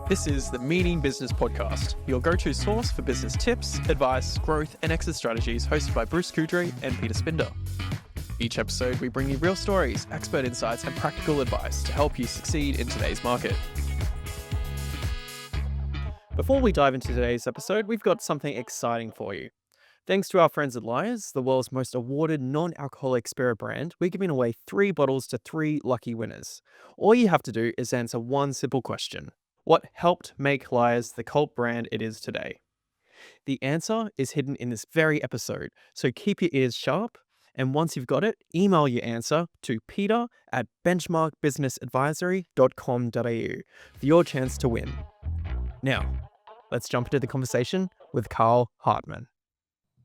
This is the Meaning Business Podcast, your go-to source for business tips, advice, growth, and exit strategies, hosted by Bruce Coudray and Peter Spinder. Each episode, we bring you real stories, expert insights, and practical advice to help you succeed in today's market. Before we dive into today's episode, we've got something exciting for you. Thanks to our friends at Lyres, the world's most awarded non-alcoholic spirit brand, we're giving away 3 bottles to 3 lucky winners. All you have to do is answer one simple question. What helped make Lyres the cult brand it is today? The answer is hidden in this very episode, so keep your ears sharp. And once you've got it, email your answer to peter@benchmarkbusinessadvisory.com.au for your chance to win. Now, let's jump into the conversation with Carl Hartmann.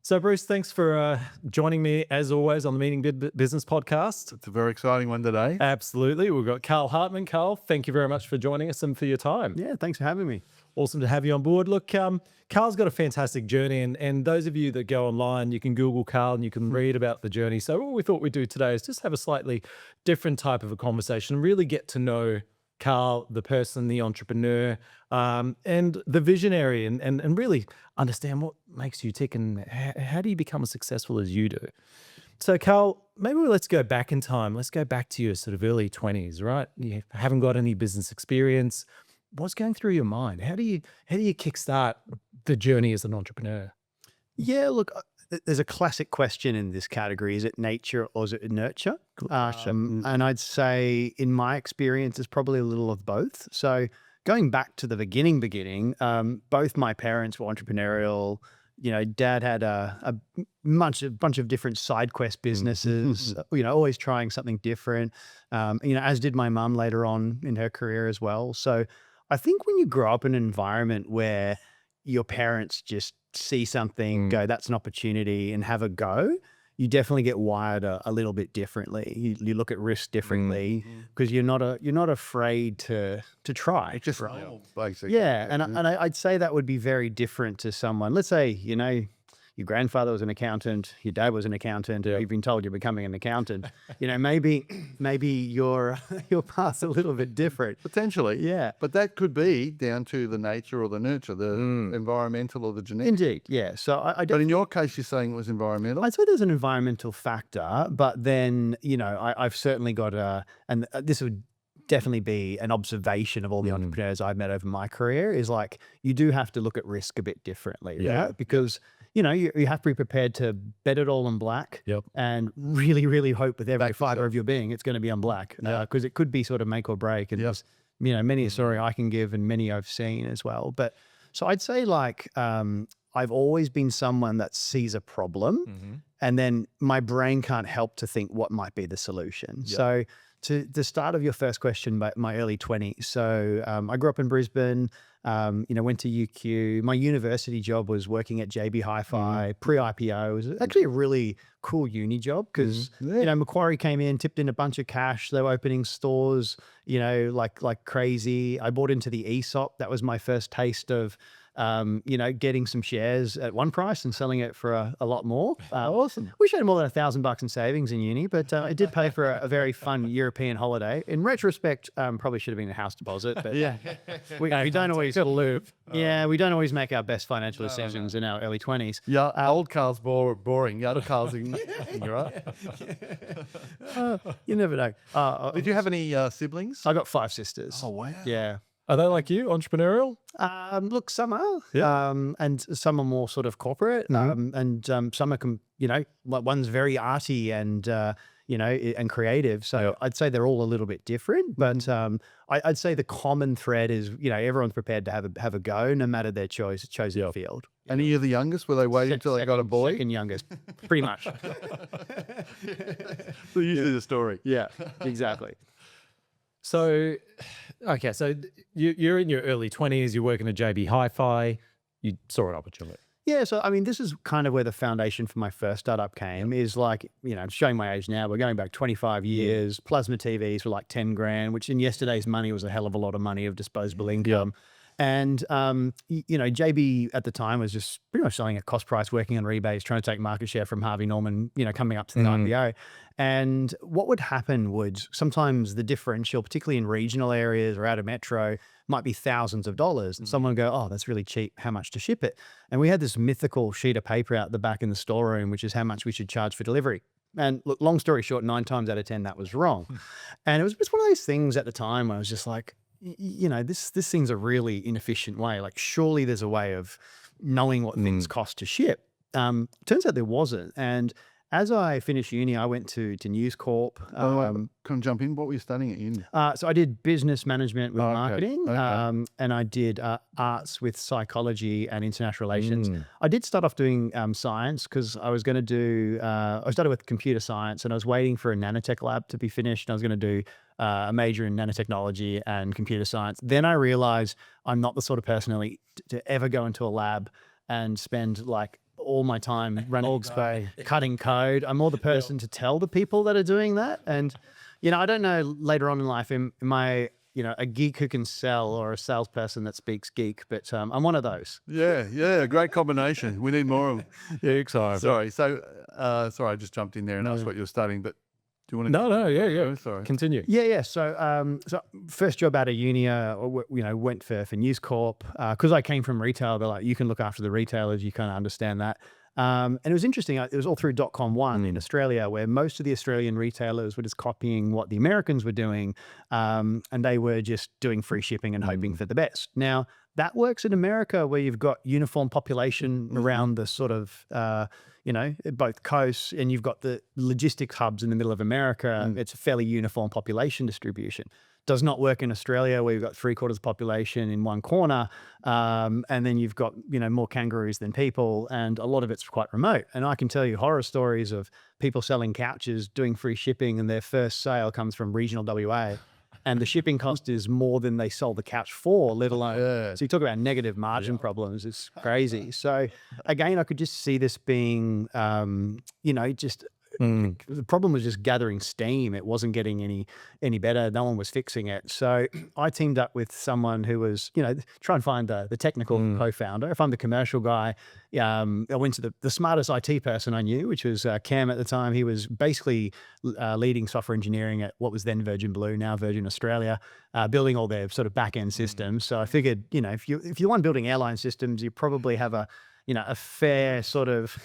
So, Bruce, thanks for joining me, as always, on the Meaning Business Podcast. It's a very exciting one today. Absolutely. We've got Carl Hartmann. Carl, thank you very much for joining us and for your time. Yeah, thanks for having me. Awesome to have you on board. Look, Carl's got a fantastic journey, and those of you that go online, you can Google Carl and you can read about the journey. So what we thought we'd do today is just have a slightly different type of a conversation, really get to know Carl, the person, the entrepreneur, and the visionary, and really understand what makes you tick and how do you become as successful as you do. So, Carl, maybe let's go back in time. Let's go back to your sort of early 20s, right? You haven't got any business experience. What's going through your mind? How do you kickstart the journey as an entrepreneur? Yeah, look, there's a classic question in this category. Is it nature or is it nurture? And I'd say in my experience, it's probably a little of both. So going back to the beginning, both my parents were entrepreneurial. You know, Dad had a bunch of different side quest businesses, always trying something different, as did my mum later on in her career as well. So I think when you grow up in an environment where your parents just see something, go, that's an opportunity, and have a go, you definitely get wired a little bit differently. You look at risk differently because you're not afraid to try. It's just normal, basically. Yeah, and I'd say that would be very different to someone. Let's say your grandfather was an accountant, your dad was an accountant, or you've been told you're becoming an accountant. Maybe your path's a little bit different. Potentially. Yeah. But that could be down to the nature or the nurture, the environmental or the genetic. Indeed, yeah. So but in your case, you're saying it was environmental? I'd say there's an environmental factor, but then, I've certainly got and this would definitely be an observation of all the entrepreneurs I've met over my career, is like, you do have to look at risk a bit differently, right? Because you have to be prepared to bet it all on black and really, really hope with every fiber of your being it's going to be on black, because it could be sort of make or break. And there's, many a story I can give and many I've seen as well. But so I'd say I've always been someone that sees a problem and then my brain can't help to think what might be the solution. So to the start of your first question, my early 20s. So I grew up in Brisbane, went to UQ. My university job was working at JB Hi-Fi, pre-IPO. It was actually a really cool uni job because, Macquarie came in, tipped in a bunch of cash. They were opening stores, like crazy. I bought into the ESOP. That was my first taste of getting some shares at one price and selling it for a lot more. Awesome. Wish I had more than $1,000 in savings in uni, but it did pay for a very fun European holiday. In retrospect, probably should have been a house deposit, but we don't always live. We don't always make our best financial decisions in our early 20s. Yeah, old Carl's boring. Young Carl's right? You never know. Did you have any siblings? I got 5 sisters. Oh, wow. Yeah. Are they like you, entrepreneurial? Look, some are, and some are more sort of corporate, and some are, one's very arty and, and creative. So I'd say they're all a little bit different, but I'd say the common thread is, everyone's prepared to have a go, no matter their chosen field. And are you the youngest? Were they waiting until they got a boy? Second youngest, pretty much. So usually the story. Yeah, exactly. So, okay, so you're in your early 20s, you're working at JB Hi-Fi, you saw an opportunity. Yeah, so I mean, this is kind of where the foundation for my first startup came, is like, I'm showing my age now, we're going back 25 years, plasma TVs were like 10 grand, which in yesterday's money was a hell of a lot of money of disposable income. And, JB at the time was just pretty much selling at cost price, working on rebates, trying to take market share from Harvey Norman, coming up to the IPO. And what would happen would sometimes the differential, particularly in regional areas or out of metro, might be thousands of dollars. And someone would go, oh, that's really cheap. How much to ship it? And we had this mythical sheet of paper out the back in the storeroom, which is how much we should charge for delivery. And look, long story short, 9 times out of 10, that was wrong. And it was just one of those things at the time where I was just like, this thing's a really inefficient way. Like, surely there's a way of knowing what things cost to ship. Turns out there wasn't. And as I finished uni, I went to News Corp. Can I jump in? What were you studying at uni? So I did business management with Oh, okay. marketing, Okay. and I did arts with psychology and international relations. I did start off doing science because I was going to do, I started with computer science and I was waiting for a nanotech lab to be finished. And I was going to do a major in nanotechnology and computer science. Then I realized I'm not the sort of person to ever go into a lab and spend like all my time running cutting code. I'm more the person to tell the people that are doing that. And, I don't know later on in life, am I, a geek who can sell or a salesperson that speaks geek, but I'm one of those. Yeah, great combination. We need more of them. Yeah, exciting. Sorry. So, sorry, I just jumped in there and asked what you're studying, but do you want to? No, yeah. Oh, sorry. Continue. Yeah. So first job out of uni, went for News Corp because I came from retail. They're like, you can look after the retailers. You kind of understand that. And it was interesting. It was all through .com1 in Australia, where most of the Australian retailers were just copying what the Americans were doing, and they were just doing free shipping and hoping for the best. Now that works in America, where you've got uniform population around the sort of both coasts, and you've got the logistics hubs in the middle of America. It's a fairly uniform population distribution. Does not work in Australia, where you've got 3/4 of the population in one corner, and then you've got more kangaroos than people, and a lot of it's quite remote. And I can tell you horror stories of people selling couches, doing free shipping, and their first sale comes from regional WA. And the shipping cost is more than they sold the couch for, let alone. So you talk about negative margin problems. It's crazy. So again, I could just see this being, the problem was just gathering steam. It wasn't getting any better. No one was fixing it. So I teamed up with someone who was, try and find the technical co-founder. If I'm the commercial guy, I went to the smartest IT person I knew, which was Cam at the time. He was basically leading software engineering at what was then Virgin Blue, now Virgin Australia, building all their sort of back-end systems. So I figured, if you're the one building airline systems, you probably have a fair sort of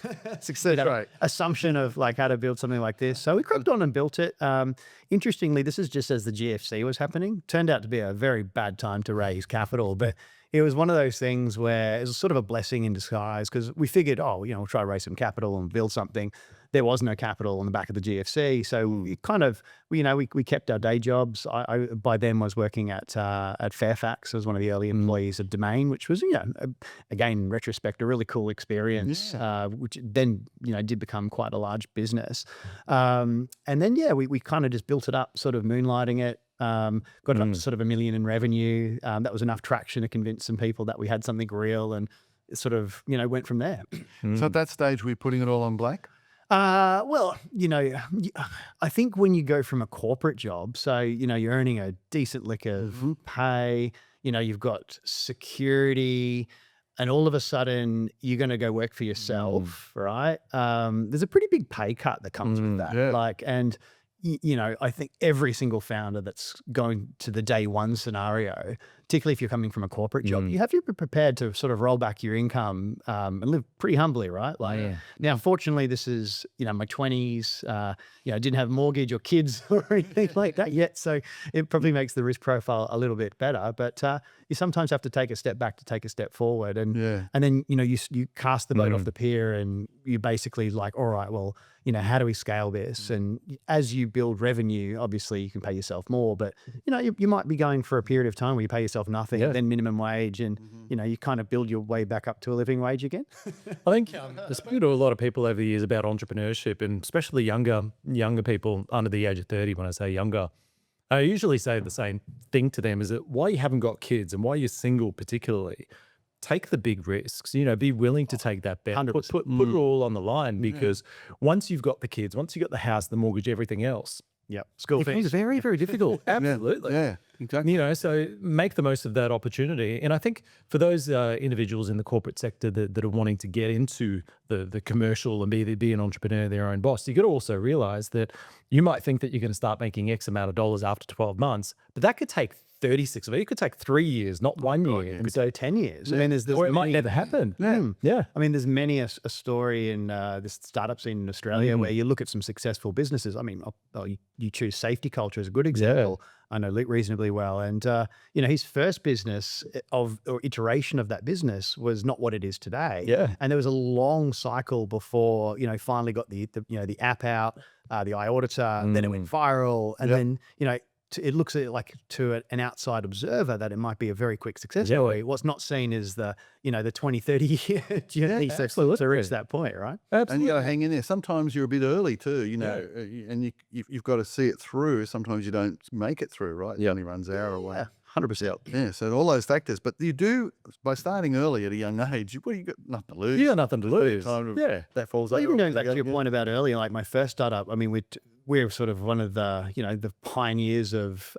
assumption of like how to build something like this. So we crept on and built it. Interestingly, this is just as the GFC was happening. Turned out to be a very bad time to raise capital, but it was one of those things where it was sort of a blessing in disguise because we figured, we'll try to raise some capital and build something. There was no capital on the back of the GFC. So we kind of, we kept our day jobs. I by then was working at Fairfax as one of the early employees of Domain, which was, again, in retrospect, a really cool experience, which then, did become quite a large business. And then, we kind of just built it up, sort of moonlighting it. Got it up to sort of $1 million in revenue. That was enough traction to convince some people that we had something real, and it sort of, went from there. So at that stage, we're putting it all on black? Well, I think when you go from a corporate job, so, you're earning a decent lick of pay, you've got security, and all of a sudden you're going to go work for yourself, right? There's a pretty big pay cut that comes with that. Yeah. I think every single founder that's going to the day one scenario, particularly if you're coming from a corporate job, you have to be prepared to sort of roll back your income and live pretty humbly, right? Now, fortunately, this is, my 20s, didn't have mortgage or kids or anything like that yet. So it probably makes the risk profile a little bit better, but you sometimes have to take a step back to take a step forward. And then, you cast the boat off the pier and you basically like, all right, well, how do we scale this? And as you build revenue, obviously you can pay yourself more, but you might be going for a period of time where you pay yourself nothing, then minimum wage, and you kind of build your way back up to a living wage again. I think I've spoken to a lot of people over the years about entrepreneurship, and especially younger people under the age of 30. When I say younger, I usually say the same thing to them: is that why you haven't got kids and why you're single, particularly. Take the big risks, be willing to take that bet, put it all on the line, because once you've got the kids, once you've got the house, the mortgage, everything else, Yep. School It becomes fees. very, very difficult. Absolutely. Yeah, exactly. So make the most of that opportunity. And I think for those individuals in the corporate sector that are wanting to get into the commercial and be an entrepreneur, their own boss, you got to also realize that you might think that you're going to start making X amount of dollars after 12 months, but that could take 36 of it. It could take 3 years, not 1 year. It could go 10 years. I mean, there's Or it might many- never happen. Yeah. I mean, there's many a story in this startup scene in Australia where you look at some successful businesses. I mean, you choose safety culture as a good example. I know Luke reasonably well. And, his first business or iteration of that business was not what it is today. Yeah. And there was a long cycle before, finally got the app out, the eye auditor, then it went viral. And then, it looks at like to an outside observer that it might be a very quick success story. What's not seen is the 20, 30 year journey to reach that point, right? And you got to hang in there. Sometimes you're a bit early too, and you've got to see it through. Sometimes you don't make it through, right? It only runs our away. Yeah, 100%. Yeah, so all those factors. But you do, by starting early at a young age, you got nothing to lose. You got nothing to lose. That falls Well, over. even going back to your point about earlier, like my first startup, I mean, we're sort of one of the, the pioneers of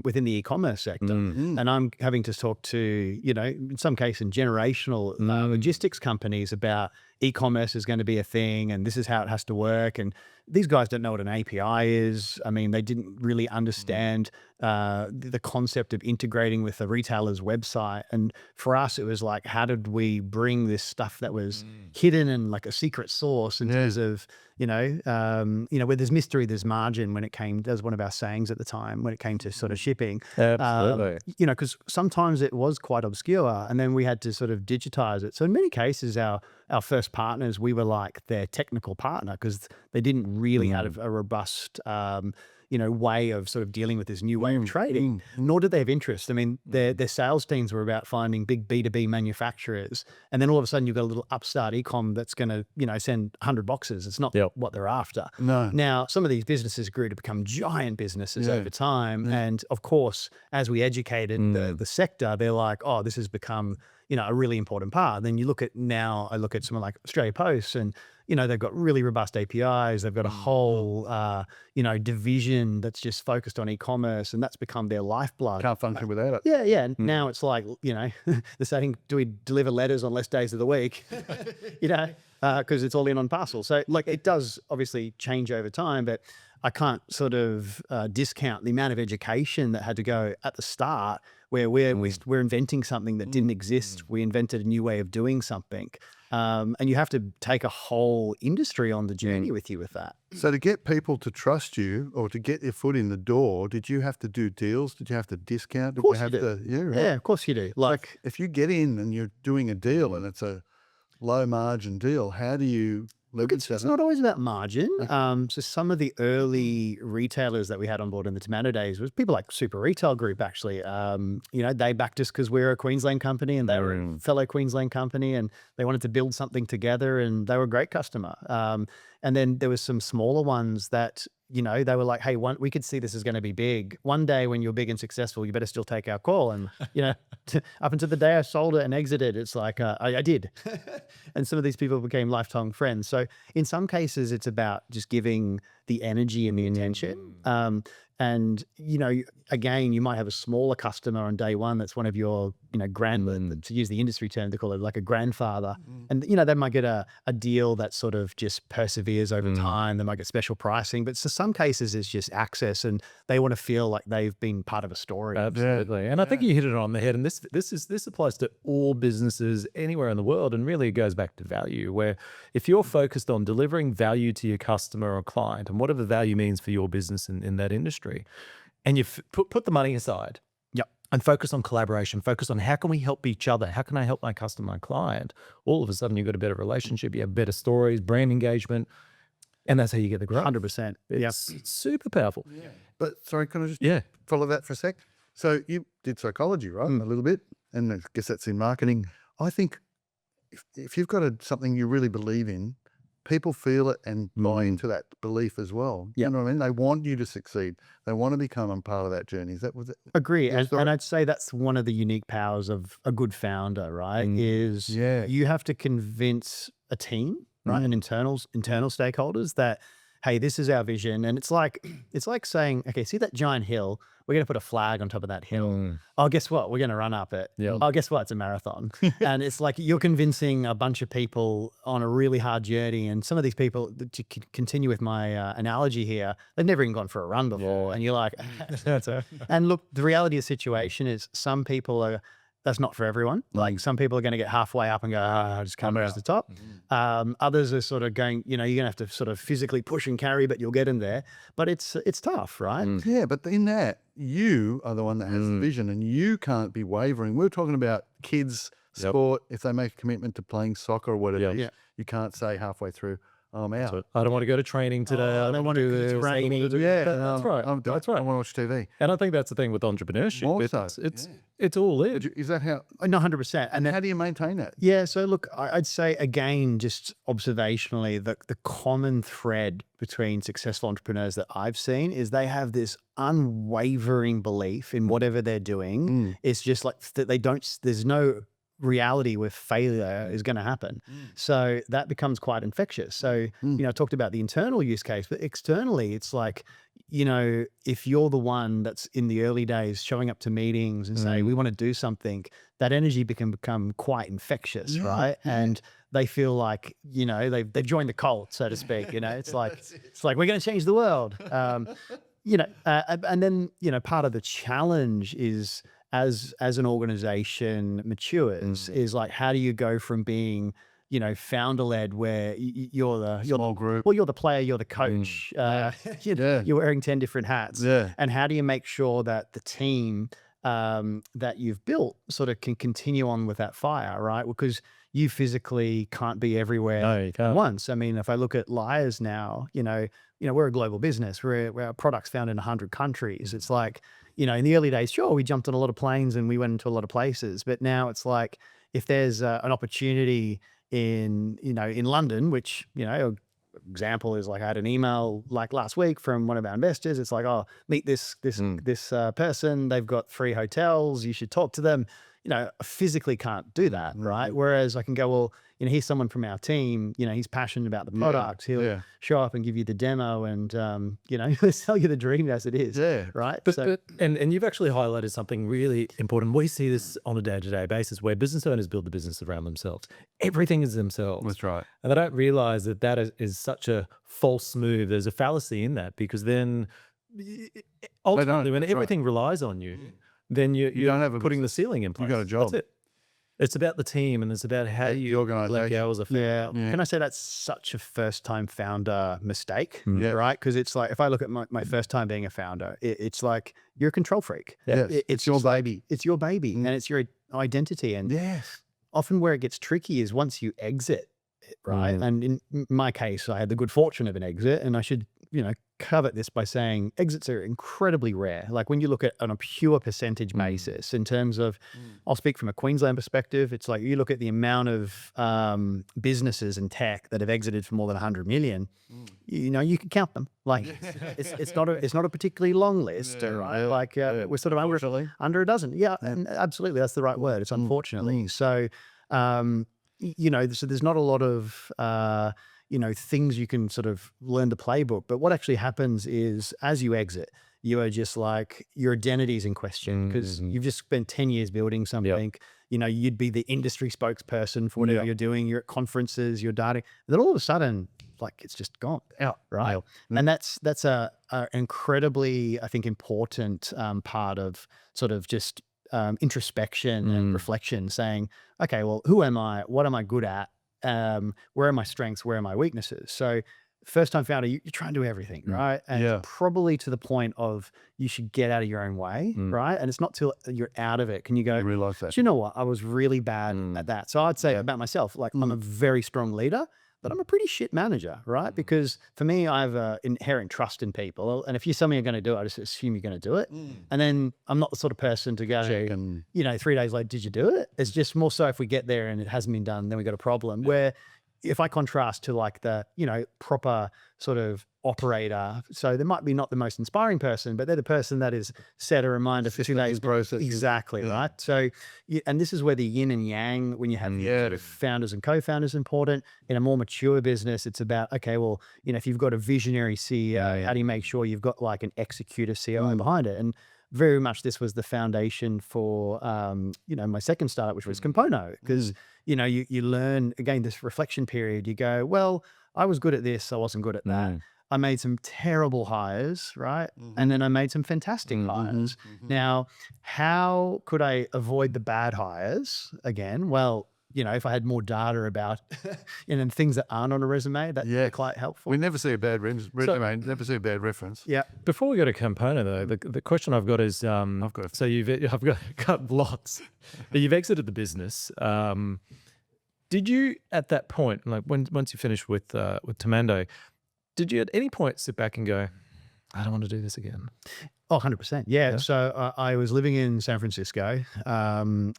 within the e-commerce sector. And I'm having to talk to, in some cases, generational logistics companies about e-commerce is going to be a thing and this is how it has to work. And these guys don't know what an API is. I mean, they didn't really understand the concept of integrating with a retailer's website. And for us, it was like, how did we bring this stuff that was hidden and like a secret sauce in terms of, where there's mystery, there's margin when it came, that was one of our sayings at the time when it came to sort of shipping. Absolutely. Because sometimes it was quite obscure and then we had to sort of digitize it. So in many cases, our first partners, we were like their technical partner because they didn't really have a robust, way of sort of dealing with this new way of trading, nor did they have interest. I mean, their sales teams were about finding big B2B manufacturers. And then all of a sudden you've got a little upstart e-com that's going to, send 100 boxes. It's not what they're after. No. Now, some of these businesses grew to become giant businesses over time. And of course, as we educated the sector, they're like, oh, this has become, a really important part. Then I look at someone like Australia Post and, they've got really robust APIs. They've got a whole, division that's just focused on e-commerce and that's become their lifeblood. Can't function without it. Yeah. And now it's like, the saying, do we deliver letters on less days of the week? Because it's all in on parcel. So like it does obviously change over time, but I can't sort of discount the amount of education that had to go at the start where we're inventing something that didn't exist. We invented a new way of doing something. And you have to take a whole industry on the journey with you with that. So to get people to trust you or to get your foot in the door, did you have to do deals? Did you have to discount? Did Of course you have you do. to, yeah, right. Yeah, of course you do. Like If you get in and you're doing a deal and it's a low margin deal, how do you leverage it's that? not always about margin. So some of the early retailers that we had on board in the Tomato days was people like Super Retail Group, actually. They backed us because we're a Queensland company and they were a fellow Queensland company and they wanted to build something together and they were a great customer. And then there was some smaller ones that, they were like, hey, we could see this is going to be big. One day when you're big and successful, you better still take our call. And, up until the day I sold it and exited, it's like, I did. And some of these people became lifetime friends. So in some cases, it's about just giving the energy and the attention. And, again, you might have a smaller customer on day one that's one of your, to use the industry term, they call it like a grandfather. And, they might get a deal that sort of just perseveres over time. They might get special pricing. But so some cases it's just access and they want to feel like they've been part of a story. Absolutely. And I think you hit it on the head. And this applies to all businesses anywhere in the world. And really it goes back to value, where if you're focused on delivering value to your customer or client and whatever value means for your business in that industry, and you put the money aside and focus on collaboration, focus on how can we help each other? How can I help my customer, my client? All of a sudden you've got a better relationship, you have better stories, brand engagement, and that's how you get the growth. 100%. It's super powerful. Yeah. But sorry, can I just Yeah. follow that for a sec? So you did psychology, right? A little bit. And I guess that's in marketing. I think if you've got something you really believe in, people feel it and buy into that belief as well. You know what I mean? They want you to succeed. They want to become a part of that journey. Is that was it? Agree. Yeah, And I'd say that's one of the unique powers of a good founder, right? Is you have to convince a team, right? And internal stakeholders that hey, this is our vision. And it's like saying, okay, see that giant hill? We're going to put a flag on top of that hill. Oh, guess what? We're going to run up it. Yeah. Oh, guess what? It's a marathon. And it's like you're convincing a bunch of people on a really hard journey. And some of these people, to continue with my analogy here, they've never even gone for a run before. And you're like, and look, the reality of the situation is some people are, that's not for everyone. Like some people are going to get halfway up and go, I just can't reach the top. Others are sort of going, you're going to have to sort of physically push and carry, but you'll get in there. But it's tough, right? Yeah, but in that, you are the one that has the vision and you can't be wavering. We're talking about kids, sport. If they make a commitment to playing soccer or whatever, you can't say halfway through, oh, I'm out. I don't want to go to training today. I don't want to do this. Yeah, That's right. That's right. I want to watch TV. And I think that's the thing with entrepreneurship. More It's all in. Is that how? No, 100%. And how do you maintain that? Yeah. So look, I'd say again, just observationally, the common thread between successful entrepreneurs that I've seen is they have this unwavering belief in whatever they're doing. It's just like that there's no reality where failure is going to happen. So that becomes quite infectious. So, I talked about the internal use case, but externally it's like, if you're the one that's in the early days showing up to meetings and say, we want to do something, that energy can become quite infectious, right? And they feel like, they've joined the cult, so to speak. It's like, we're going to change the world. And then, part of the challenge is, as an organization matures, is like, how do you go from being, founder led, where you're the Small group. well, you're the player, you're the coach, you're wearing 10 different hats. And how do you make sure that the team that you've built sort of can continue on with that fire, right? Because you physically can't be everywhere at once. I mean, if I look at Lyres now, we're a global business. Our product's found in 100 countries. It's like, in the early days, sure, we jumped on a lot of planes and we went into a lot of places. But now it's like, if there's an opportunity in London, which, example is like, I had an email like last week from one of our investors. It's like, oh, meet this person. They've got 3 hotels. You should talk to them. I physically can't do that, right? Whereas I can go, well, here's someone from our team, he's passionate about the product. He'll show up and give you the demo and, sell you the dream as it is. Right. And you've actually highlighted something really important. We see this on a day-to-day basis where business owners build the business around themselves. Everything is themselves. That's right. And they don't realize that is such a false move. There's a fallacy in that, because then ultimately when everything relies on you, then you don't have putting the ceiling in place. You got a job. That's it. It's about the team, and it's about how you organization. hours of Can I say that's such a first-time founder mistake, right? Because it's like, if I look at my first time being a founder, it's like you're a control freak. It's your baby. It's your baby, and it's your identity. And often where it gets tricky is once you exit, right? And in my case, I had the good fortune of an exit, and I should, covet this by saying exits are incredibly rare. Like when you look at on a pure percentage basis in terms of, I'll speak from a Queensland perspective. It's like you look at the amount of businesses in tech that have exited for more than 100 million, you can count them. Like it's not a particularly long list, right? Like we're sort of under a dozen. Yeah, and absolutely. That's the right word. It's unfortunately. So, so there's not a lot of, things you can sort of learn the playbook. But what actually happens is, as you exit, you are just like, your identity is in question, because you've just spent 10 years building something. You'd be the industry spokesperson for whatever you're doing. You're at conferences, you're dating. And then all of a sudden, like, it's just gone out, right? And that's a incredibly, I think, important part of sort of just introspection and reflection, saying, okay, well, who am I? What am I good at? Where are my strengths? Where are my weaknesses? So first time founder, you try and do everything, right? And it's probably to the point of you should get out of your own way, right? And it's not till you're out of it can you go, You realize that. do you know what? I was really bad at that. So I'd say about myself, like I'm a very strong leader, but I'm a pretty shit manager, right? Because for me, I have an inherent trust in people. And if you tell me you're going to do it, I just assume you're going to do it. And then I'm not the sort of person to go, 3 days later, did you do it? It's just more so if we get there and it hasn't been done, then we got a problem. Where if I contrast to like the, proper sort of operator, so they might be not the most inspiring person, but they're the person that is set a reminder for 2 days. Process. Exactly, right? So, and this is where the yin and yang, when you have sort of founders and co-founders, important. In a more mature business, it's about, okay, well, if you've got a visionary CEO, how do you make sure you've got like an executive COO behind it? And very much this was the foundation for, my second startup, which was Compono, because, you learn, again, this reflection period. You go, well, I was good at this, I wasn't good at that. I made some terrible hires, right? And then I made some fantastic hires. Now, how could I avoid the bad hires again? Well, if I had more data about and things that aren't on a resume, that's quite helpful. We never see a bad resume, never see a bad reference. Yeah. Before we go to Compono, though, the question I've got is, I've got lots, but you've exited the business. Did you, at that point, like once you finished with Tomando, did you at any point sit back and go, I don't want to do this again? Oh, 100%. Yeah. So I was living in San Francisco, it kind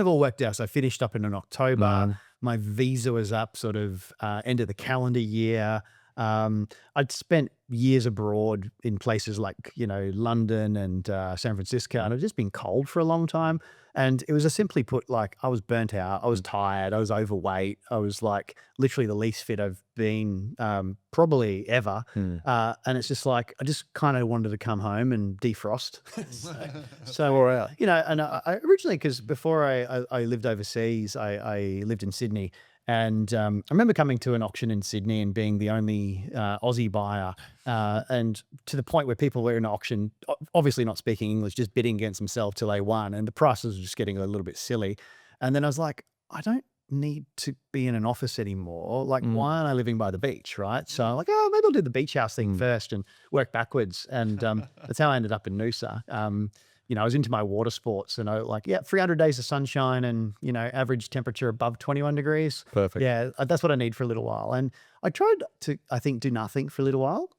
of all worked out. So I finished up in October. My visa was up sort of end of the calendar year. I'd spent years abroad in places like, London and San Francisco, and I'd just been cold for a long time. And it was simply put, like, I was burnt out, I was tired, I was overweight, I was like literally the least fit I've been probably ever. And it's just like, I just kind of wanted to come home and defrost. And I originally, because before I lived overseas, I lived in Sydney. And I remember coming to an auction in Sydney and being the only Aussie buyer, and to the point where people were in an auction, obviously not speaking English, just bidding against themselves till they won, and the prices were just getting a little bit silly. And then I was like, I don't need to be in an office anymore. Like, why aren't I living by the beach, right? So I'm like, oh, maybe I'll do the beach house thing first and work backwards. And that's how I ended up in Noosa. I was into my water sports, and 300 days of sunshine and, average temperature above 21 degrees. Perfect. Yeah, that's what I need for a little while. And I tried to, I think, do nothing for a little while.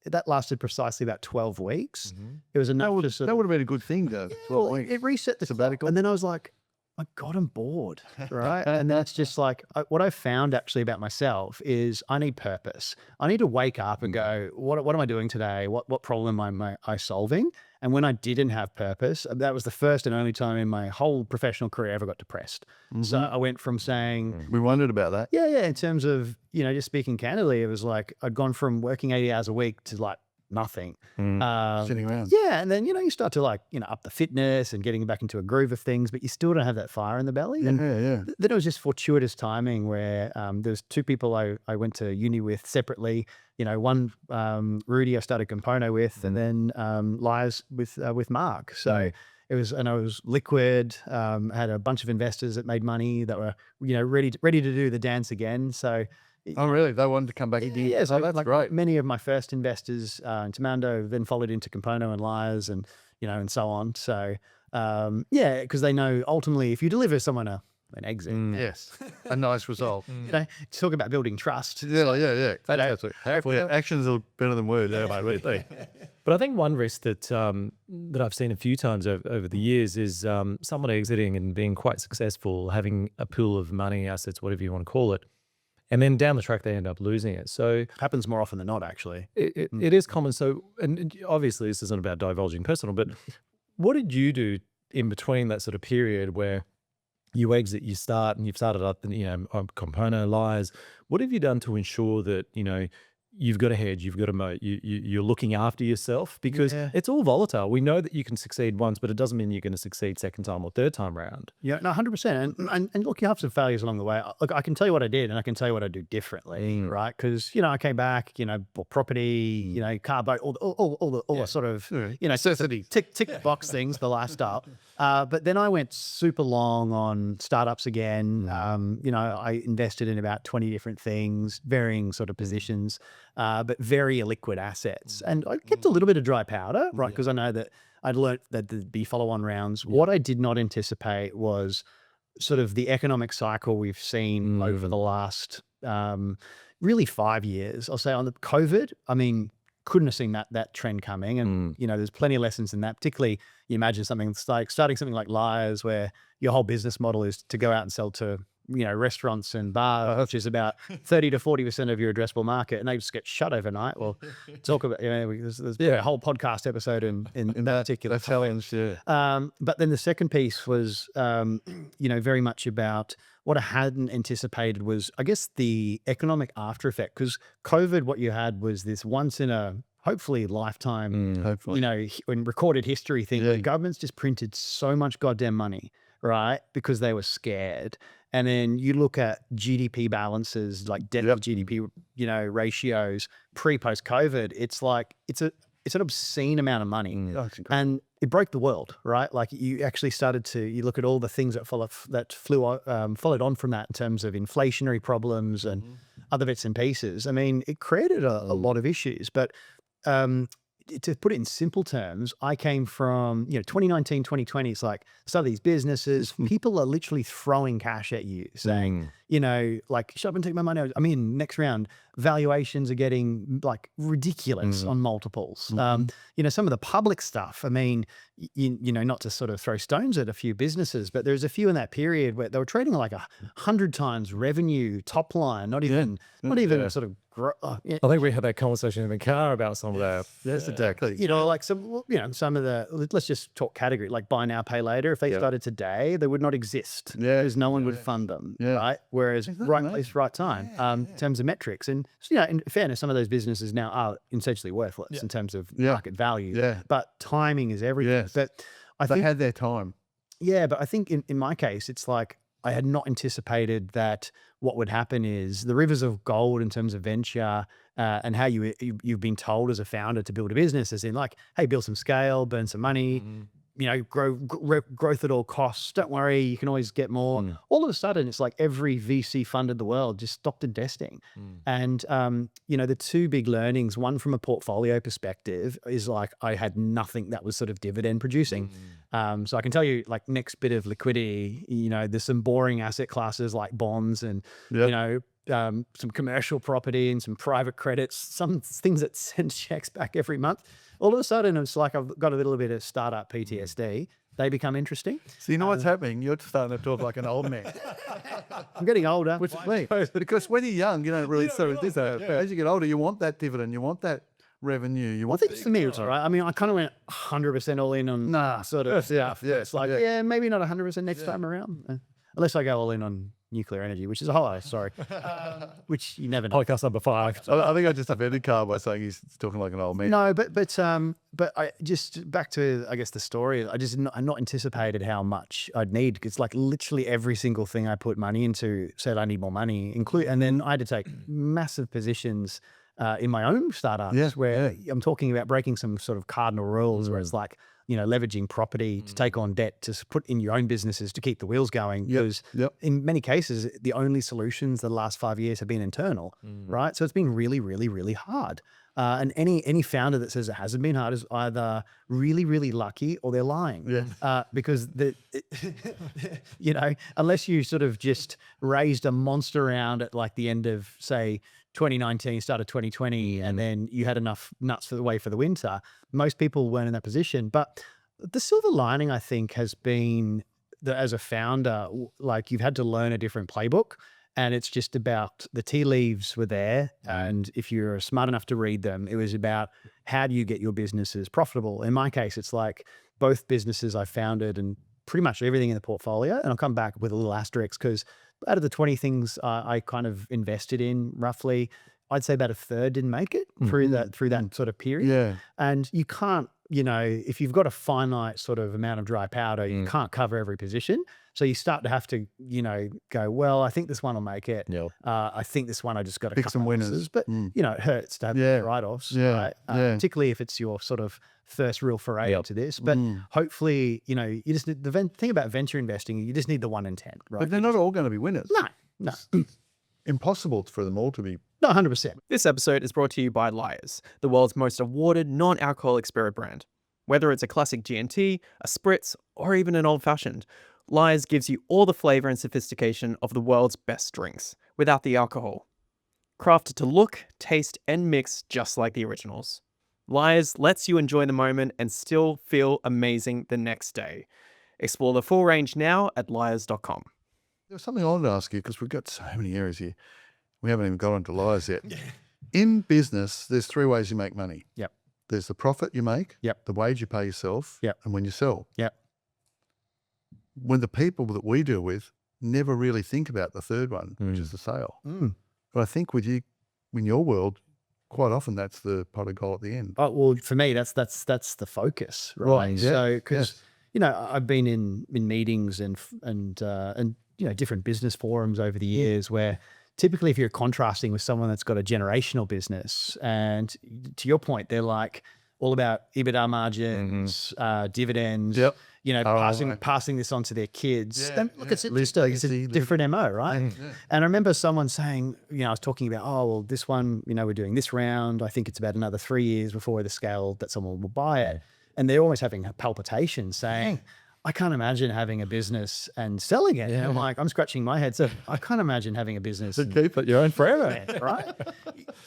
That lasted precisely about 12 weeks. It was enough to That would have been a good thing, though. well, it reset the sabbatical. And then I was like, my God, I'm bored, right? And that's just like, what I found actually about myself is I need purpose. I need to wake up and go, what am I doing today? What problem am I solving? And when I didn't have purpose, that was the first and only time in my whole professional career I ever got depressed. So I went from saying, We wondered about that. yeah, in terms of, just speaking candidly, it was like, I'd gone from working 80 hours a week to like nothing. Sitting around. Yeah. And then, you start to like, up the fitness and getting back into a groove of things, but you still don't have that fire in the belly. And Yeah. then it was just fortuitous timing where there was two people I went to uni with separately. One Rudy I started Compono with, and then Lyres with Mark. So it was, and I was liquid. Had a bunch of investors that made money that were ready to do the dance again. So. Oh, really? They wanted to come back again? Yeah, so that's like great. many of my first investors in Tomando then followed into Compono and Lyres and, and so on. So, because they know ultimately if you deliver someone an exit, Yes. A nice result. talk about building trust. Yeah. Hopefully, actions are better than words. But I think one risk that I've seen a few times over the years is someone exiting and being quite successful, having a pool of money, assets, whatever you want to call it. And then down the track, they end up losing it. So Happens more often than not, actually. it is common. So, and obviously this isn't about divulging personal, but what did you do in between that sort of period where you exit, you start, and you've started up, Compono, Lyres? What have you done to ensure that, you've got a hedge, you've got a moat, you're looking after yourself? Because it's all volatile. We know that you can succeed once, but it doesn't mean you're going to succeed second time or third time round. Yeah, no, 100%. And look, you have some failures along the way. Look, I can tell you what I did, and I can tell you what I do differently, right? Because I came back, bought property, car, boat, all the sort of necessity. tick the box things, the lifestyle. But then I went super long on startups again. I invested in about 20 different things, varying sort of positions. But very illiquid assets. And I kept a little bit of dry powder, right? Because I know that I'd learnt that there'd be follow-on rounds. What I did not anticipate was sort of the economic cycle we've seen over the last really 5 years. I'll say on the COVID, couldn't have seen that trend coming. And, there's plenty of lessons in that, particularly, you imagine something that's like starting something like Lyres, where your whole business model is to go out and sell to, restaurants and bars, which is about 30 to 40% of your addressable market, and they just get shut overnight. Well, talk about, there's a whole podcast episode in that particular. That's how But then the second piece was, very much about what I hadn't anticipated was, I guess, the economic after effect. Because COVID, what you had was this once in a hopefully lifetime, hopefully. in recorded history thing, Yeah. where governments just printed so much goddamn money, right? Because they were scared. And then you look at GDP balances, like debt to GDP, ratios post COVID. It's like it's an obscene amount of money, and it broke the world, right? Like you actually started to look at all the things that followed on from that in terms of inflationary problems and other bits and pieces. I mean, it created a lot of issues, but to put it in simple terms, I came from, 2019, 2020, it's like some of these businesses, people are literally throwing cash at you saying, like, shut up and take my money. I mean, next round, valuations are getting like ridiculous on multiples. Some of the public stuff, I mean, not to sort of throw stones at a few businesses, but there's a few in that period where they were trading like 100 times revenue top line, not even sort of I think we had that conversation in the car about some of that. Yes, exactly. like some of the, let's just talk category, like buy now, pay later. If they started today, they would not exist because no one would fund them, right? Whereas right place, right time, in terms of metrics. And, in fairness, some of those businesses now are essentially worthless in terms of market value. Yeah. But timing is everything. Yes. But They had their time. Yeah, but I think in my case, it's like I had not anticipated that what would happen is the rivers of gold in terms of venture and how you've been told as a founder to build a business, as in like, hey, build some scale, burn some money, growth at all costs. Don't worry, you can always get more. All of a sudden, it's like every VC fund in the world just stopped investing. And, the two big learnings, one from a portfolio perspective is like I had nothing that was sort of dividend producing. So I can tell you, like, next bit of liquidity, there's some boring asset classes like bonds and, some commercial property and some private credits, some things that send checks back every month. All of a sudden, it's like I've got a little bit of startup PTSD. They become interesting. So you know what's happening? You're starting to talk like an old man. I'm getting older. Which is me. Because when you're young, you don't really sort of this. As you get older, you want that dividend. You want that revenue. You want I think for me, it's all right. I mean, I kind of went 100% all in on sort of stuff. Yeah, It's like, maybe not 100% next time around. Unless I go all in on nuclear energy, which is a whole other story, which you never know. Podcast number 5. I think I just offended Carl by saying he's talking like an old man. No, but I just back to, I guess, the story. I not anticipated how much I'd need. It's like literally every single thing I put money into said I need more money, and then I had to take massive positions in my own startups where I'm talking about breaking some sort of cardinal rules where it's like, leveraging property to take on debt to put in your own businesses to keep the wheels going. Because in many cases, the only solutions the last 5 years have been internal, right? So it's been really, really, really hard. And any founder that says it hasn't been hard is either really, really lucky or they're lying. Because unless you sort of just raised a monster round at like the end of, say, 2019, start of 2020, and then you had enough nuts for the winter. Most people weren't in that position. But the silver lining, I think, has been that as a founder, like you've had to learn a different playbook. And it's just about the tea leaves were there. And if you're smart enough to read them, it was about how do you get your businesses profitable? In my case, it's like both businesses I founded and pretty much everything in the portfolio. And I'll come back with a little asterisk because out of the 20 things I kind of invested in, roughly, I'd say about a third didn't make it through that sort of period. And you can't, if you've got a finite sort of amount of dry powder, you can't cover every position. So you start to have to, go, well, I think this one will make it. I think this one I just got to pick some winners. But, it hurts to have write-offs, right? Particularly if it's your sort of first real foray into this. But hopefully, you just need the thing about venture investing, you just need the 1 in 10, right? But they're not all going to be winners. No. Impossible for them all to be. Not 100%. This episode is brought to you by Lyres, the world's most awarded non-alcoholic spirit brand. Whether it's a classic G&T, a spritz, or even an old-fashioned, Lyres gives you all the flavour and sophistication of the world's best drinks, without the alcohol. Crafted to look, taste, and mix just like the originals. Lyres lets you enjoy the moment and still feel amazing the next day. Explore the full range now at lyres.com. There was something I wanted to ask you because we've got so many areas here. We haven't even got onto Lyres yet. In business, there's 3 ways you make money. Yep. There's the profit you make, Yep. the wage you pay yourself, Yep. and when you sell. Yep. When the people that we deal with never really think about the third one, which is the sale. But I think with you, in your world, quite often that's the pot of gold at the end. Oh, well, for me, that's the focus, right? Right, yeah, So, because yes. you know, I've been in meetings and you know, different business forums over the years where typically if you're contrasting with someone that's got a generational business, and to your point, they're like all about EBITDA margins, dividends. Yep. You know, ROI. passing this on to their kids. Yeah, And look, yeah. it's Legacy, a different MO, right? Yeah. And I remember someone saying, you know, I was talking about, oh, well, this one, you know, we're doing this round. I think it's about another 3 years before we're the scale that someone will buy it. And they're always having palpitations saying, I can't imagine having a business and selling it. And I'm like, I'm scratching my head. So I can't imagine having a business and Keep it your own forever. right?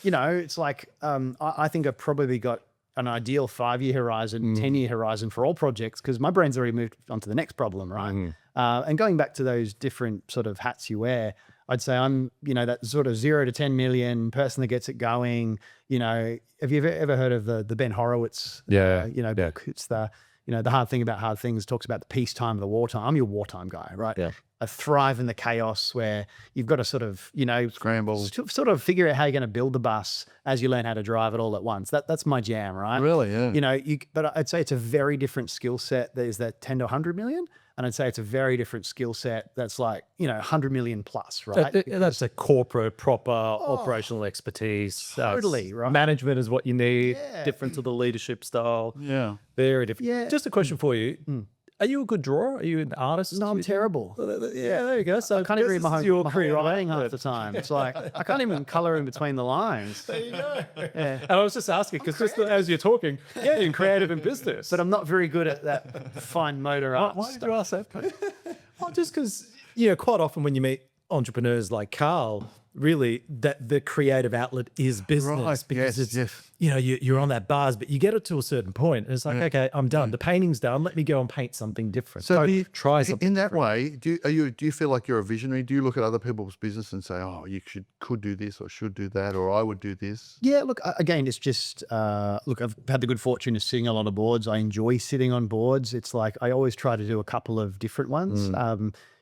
You know, it's like, I think I've probably got an ideal 5-year horizon, 10-year horizon for all projects because my brain's already moved on to the next problem, right? And going back to those different sort of hats you wear, I'd say I'm, you know, that sort of 0 to 10 million person that gets it going. You know, have you ever heard of the Ben Horowitz, you know, book? It's the, you know, the hard thing about hard things talks about the peacetime, the wartime. I'm your wartime guy, right? Yeah. I thrive in the chaos where you've got to sort of, you know, Scramble. sort of figure out how you're going to build the bus as you learn how to drive it all at once. That's my jam, right? Really, yeah. You know, but I'd say it's a very different skill set. There's that 10 to 100 million. And I'd say it's a very different skill set that's like, you know, 100 million plus, right? That's a corporate, proper operational expertise. Totally, right? Management is what you need. Yeah. Different to the leadership style. Yeah. Very different. Yeah. Just a question for you. Are you a good drawer? Are you an artist? No, I'm terrible. Yeah, there you go. So I can't even read my your own career writing half the time. It's like, I can't even color in between the lines. There you go. Yeah. And I was just asking because just as you're talking, yeah, you're creative in business. But I'm not very good at that fine motor art Why did stuff. you ask that, Pete? Well, just because, you know, quite often when you meet entrepreneurs like Carl, really that the creative outlet is business Right, because yes, it's, yes. you know, you're on that bars, but you get it to a certain point and it's like, okay, I'm done. The painting's done. Let me go and paint something different. So do you, try something. in that way, do you feel like you're a visionary? Do you look at other people's business and say, oh, you could do this or should do that, or I would do this? Yeah, look, again, it's just, look, I've had the good fortune of sitting a lot of boards. I enjoy sitting on boards. It's like, I always try to do a couple of different ones,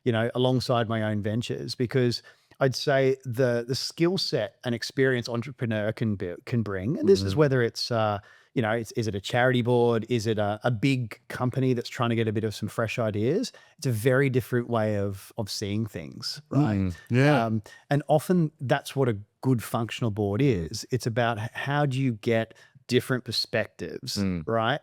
you know, alongside my own ventures, because I'd say the skill set and experience entrepreneur can bring, and this is whether it's, you know, is it a charity board? Is it a big company that's trying to get a bit of some fresh ideas? It's a very different way of seeing things, right? Yeah. And often that's what a good functional board is. It's about how do you get different perspectives, right?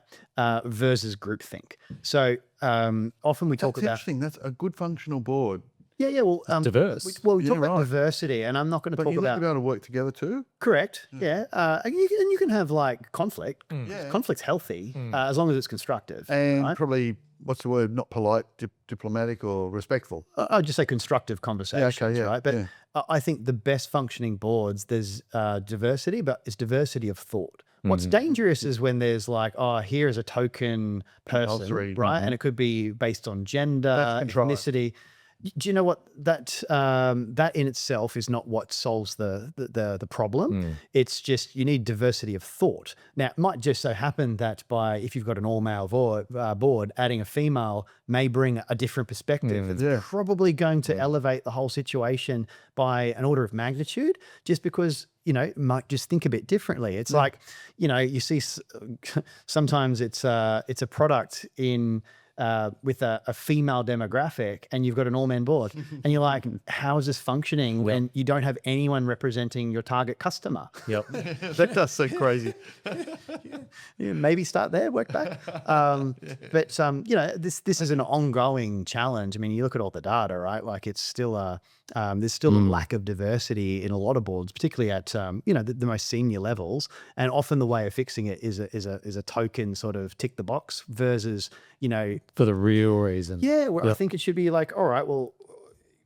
Versus groupthink. So often we talk That's about interesting. That's a good functional board. yeah. Well, diverse. Well, we Yeah, talk about right. diversity, and I'm not going to But talk you need to about be able to work together too. correct. Yeah, and you can have like conflict. Yeah. Conflict's healthy as long as it's constructive. And right? probably, what's the word? Not polite, diplomatic or respectful. I'd just say constructive conversations, yeah, right? But yeah. I think the best functioning boards, there's diversity, but it's diversity of thought. What's dangerous is when there's like, oh, here is a token person, Compulsory, right? And it could be based on gender, That's control. ethnicity. Do you know what that in itself is not what solves the problem? It's just you need diversity of thought. Now, it might just so happen that if you've got an all male board, adding a female may bring a different perspective. It's Yeah. probably going to elevate the whole situation by an order of magnitude, just because you know it might just think a bit differently. It's like, you know, you see sometimes it's a product in. With a female demographic and you've got an all-men board and you're like, how is this functioning when you don't have anyone representing your target customer? Yep. That does sound crazy. Yeah, maybe start there, work back. But you know, this is an ongoing challenge. I mean, you look at all the data, right? Like it's still there's still a lack of diversity in a lot of boards, particularly at you know the most senior levels. And often the way of fixing it is a token sort of tick the box versus you know For the real reason. yeah. Where I think it should be like, all right, well,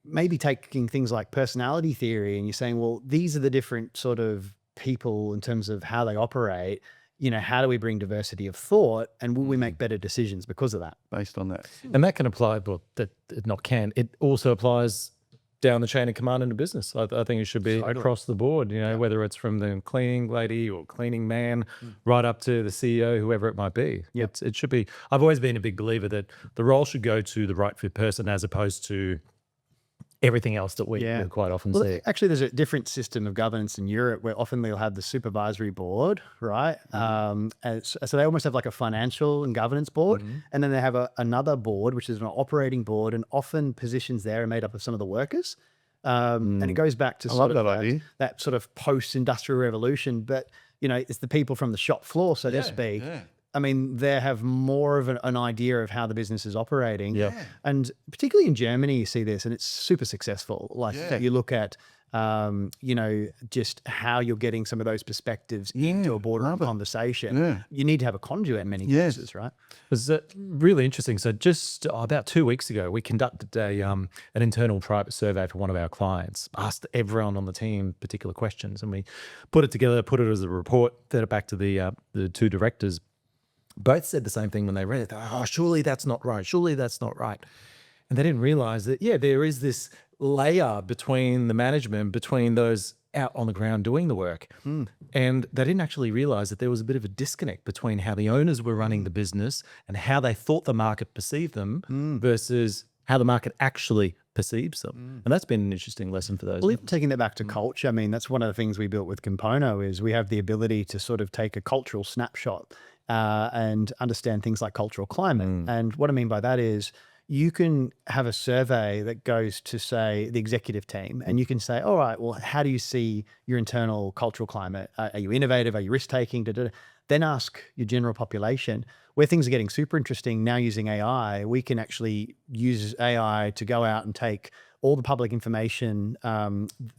maybe taking things like personality theory and you're saying, well, these are the different sort of people in terms of how they operate. how do we bring diversity of thought, and will we make better decisions because of that? Based on that. And that can apply, well, that it not can. It also applies down the chain of command in a business. I think it should be across the board, whether it's from the cleaning lady or cleaning man right up to the CEO, whoever it might be. It should be. I've always been a big believer that the role should go to the right fit person as opposed to everything else that we quite often see. Actually, there's a different system of governance in Europe where often they'll have the supervisory board, right? And so they almost have like a financial and governance board. And then they have another board, which is an operating board, and often positions there are made up of some of the workers. And it goes back to sort of that sort of post-industrial revolution. But, it's the people from the shop floor, so to speak. Yeah. I mean, they have more of an idea of how the business is operating. Yeah. And particularly in Germany, you see this, and it's super successful. Like you look at, just how you're getting some of those perspectives into a boardroom conversation. Yeah. You need to have a conduit in many cases, right? It's really interesting. So just about 2 weeks ago, we conducted an internal private survey for one of our clients, asked everyone on the team particular questions, and we put it together, put it as a report, fed it back to the two directors. Both said the same thing when they read it. Oh, surely that's not right. Surely that's not right. And they didn't realize that, there is this layer between the management, between those out on the ground doing the work. And they didn't actually realize that there was a bit of a disconnect between how the owners were running the business and how they thought the market perceived them versus how the market actually perceives them. And that's been an interesting lesson for those. Well, even taking that back to culture, I mean, that's one of the things we built with Compono is we have the ability to sort of take a cultural snapshot and understand things like cultural climate. And what I mean by that is you can have a survey that goes to, say, the executive team, and you can say, all right, well, how do you see your internal cultural climate? Are you innovative? Are you risk-taking? Then ask your general population. Where things are getting super interesting now using AI, we can actually use AI to go out and take all the public information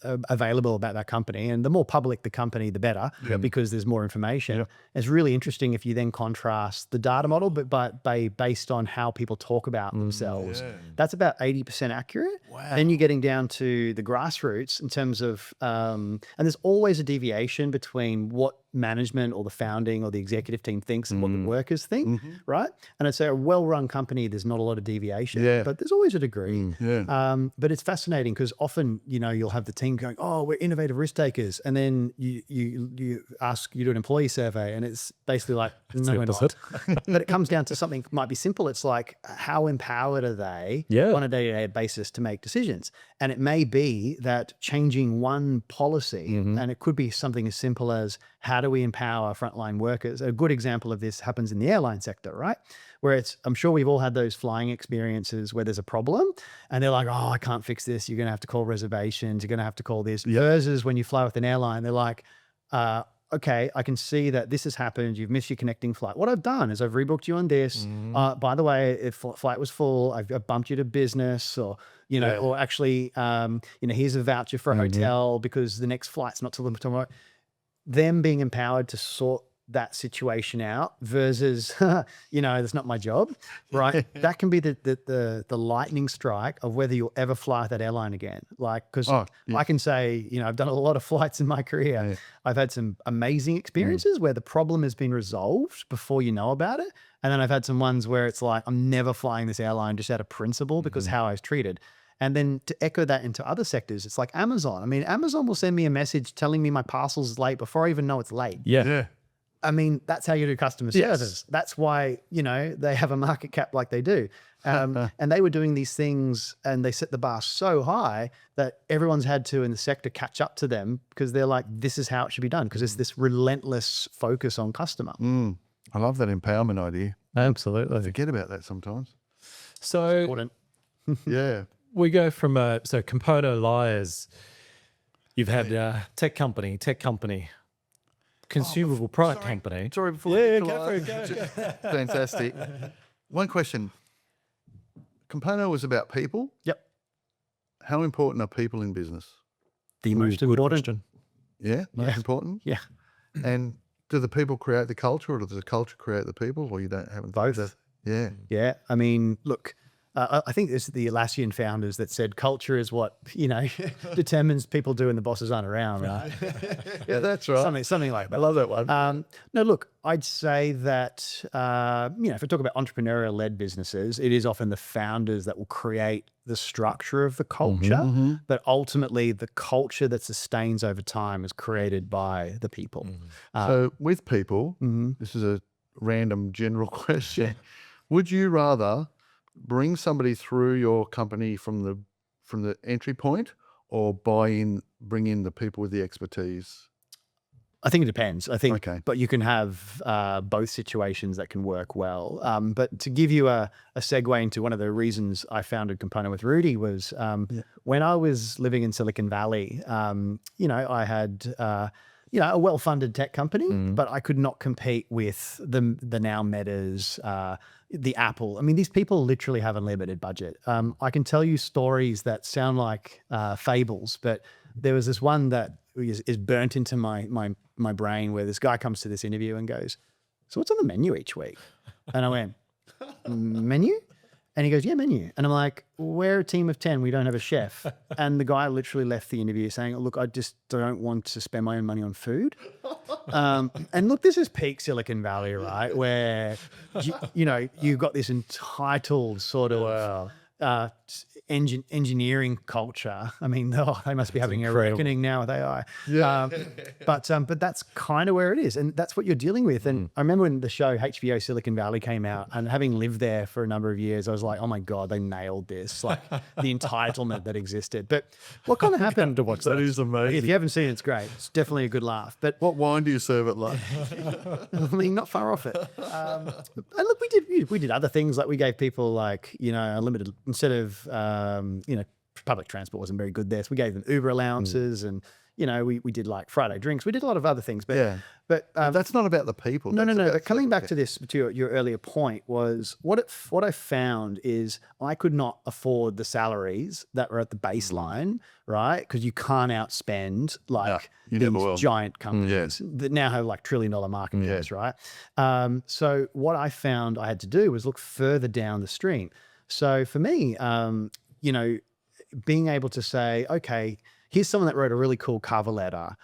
available about that company. And the more public the company, the better, because there's more information. It's really interesting if you then contrast the data model, but based on how people talk about themselves. That's about 80% accurate. Wow. Then you're getting down to the grassroots in terms of, and there's always a deviation between what management or the founding or the executive team thinks and what the workers think, right? And I'd say a well-run company, there's not a lot of deviation, but there's always a degree. But it's fascinating because often, you'll have the team going, oh, we're innovative risk takers. And then you do an employee survey and it's basically like, no, we're not. But it comes down to something might be simple. It's like, how empowered are they on a day-to-day basis to make decisions? And it may be that changing one policy, and it could be something as simple as how do we empower frontline workers? A good example of this happens in the airline sector, right? Where I'm sure we've all had those flying experiences where there's a problem and they're like, oh, I can't fix this. You're going to have to call reservations. You're going to have to call this. Versus when you fly with an airline, they're like, okay, I can see that this has happened. You've missed your connecting flight. What I've done is I've rebooked you on this. By the way, if flight was full, I've bumped you to business or, or actually, here's a voucher for a hotel because the next flight's not till tomorrow. Them being empowered to sort that situation out versus, that's not my job, right? That can be the lightning strike of whether you'll ever fly that airline again. Like, because I can say, I've done a lot of flights in my career. I've had some amazing experiences where the problem has been resolved before you know about it. And then I've had some ones where it's like, I'm never flying this airline just out of principle because how I was treated. And then to echo that into other sectors, it's like Amazon. I mean, Amazon will send me a message telling me my parcel's late before I even know it's late. I mean, that's how you do customer service. That's why, they have a market cap like they do. And they were doing these things and they set the bar so high that everyone's had to in the sector catch up to them because they're like, this is how it should be done because it's this relentless focus on customer. I love that empowerment idea. Absolutely. I forget about that sometimes. So important. We go from so Compono, Lyres. You've had tech company, consumable product company. Sorry, before go. Fantastic. One question. Compono was about people. Yep. How important are people in business? The most important. Question. Yeah, most important. Yeah. And do the people create the culture, or does the culture create the people, or you don't have both? Yeah. Yeah. I mean, look. I think it's the Atlassian founders that said culture is what, determines people do when the bosses aren't around, right? Yeah, that's right. Something like that. I love that one. No, look, I'd say that, if we talk about entrepreneurial-led businesses, it is often the founders that will create the structure of the culture, but ultimately the culture that sustains over time is created by the people. So with people, this is a random general question. Would you rather bring somebody through your company from the entry point, or bring in the people with the expertise? I think it depends. I think, Okay. but you can have both situations that can work well. But to give you a segue into one of the reasons I founded Component with Rudy was when I was living in Silicon Valley, I had a well-funded tech company, but I could not compete with the now Metas, the Apple. I mean, these people literally have unlimited budget. I can tell you stories that sound like fables, but there was this one that is burnt into my brain where this guy comes to this interview and goes, "So what's on the menu each week?" And I went, "Menu?" And he goes, "Yeah, menu." And I'm like, "We're a team of 10. We don't have a chef." And the guy literally left the interview saying, "Look, I just don't want to spend my own money on food." And look, this is peak Silicon Valley, right? Where, you've got this entitled sort of engineering culture. I mean, they must be having a reckoning now with AI. Yeah. But that's kind of where it is, and that's what you're dealing with. And I remember when the show HBO Silicon Valley came out, and having lived there for a number of years, I was like, "Oh my god, they nailed this!" Like the entitlement that existed. But what kind of happened to watch that? That is amazing. If you haven't seen it, it's great. It's definitely a good laugh. But What wine do you serve at lunch? I mean, not far off it. And look, we did other things, like we gave people unlimited, instead of public transport wasn't very good there, so we gave them Uber allowances, and we did like Friday drinks. We did a lot of other things, but That's not about the people. no. That's about But coming back to this, to your earlier point, was what I found is I could not afford the salaries that were at the baseline, right? Because you can't outspend you never will. these giant companies that now have like $1 trillion market caps, right? So what I found I had to do was look further down the stream. So for me, being able to say, okay, here's someone that wrote a really cool cover letter.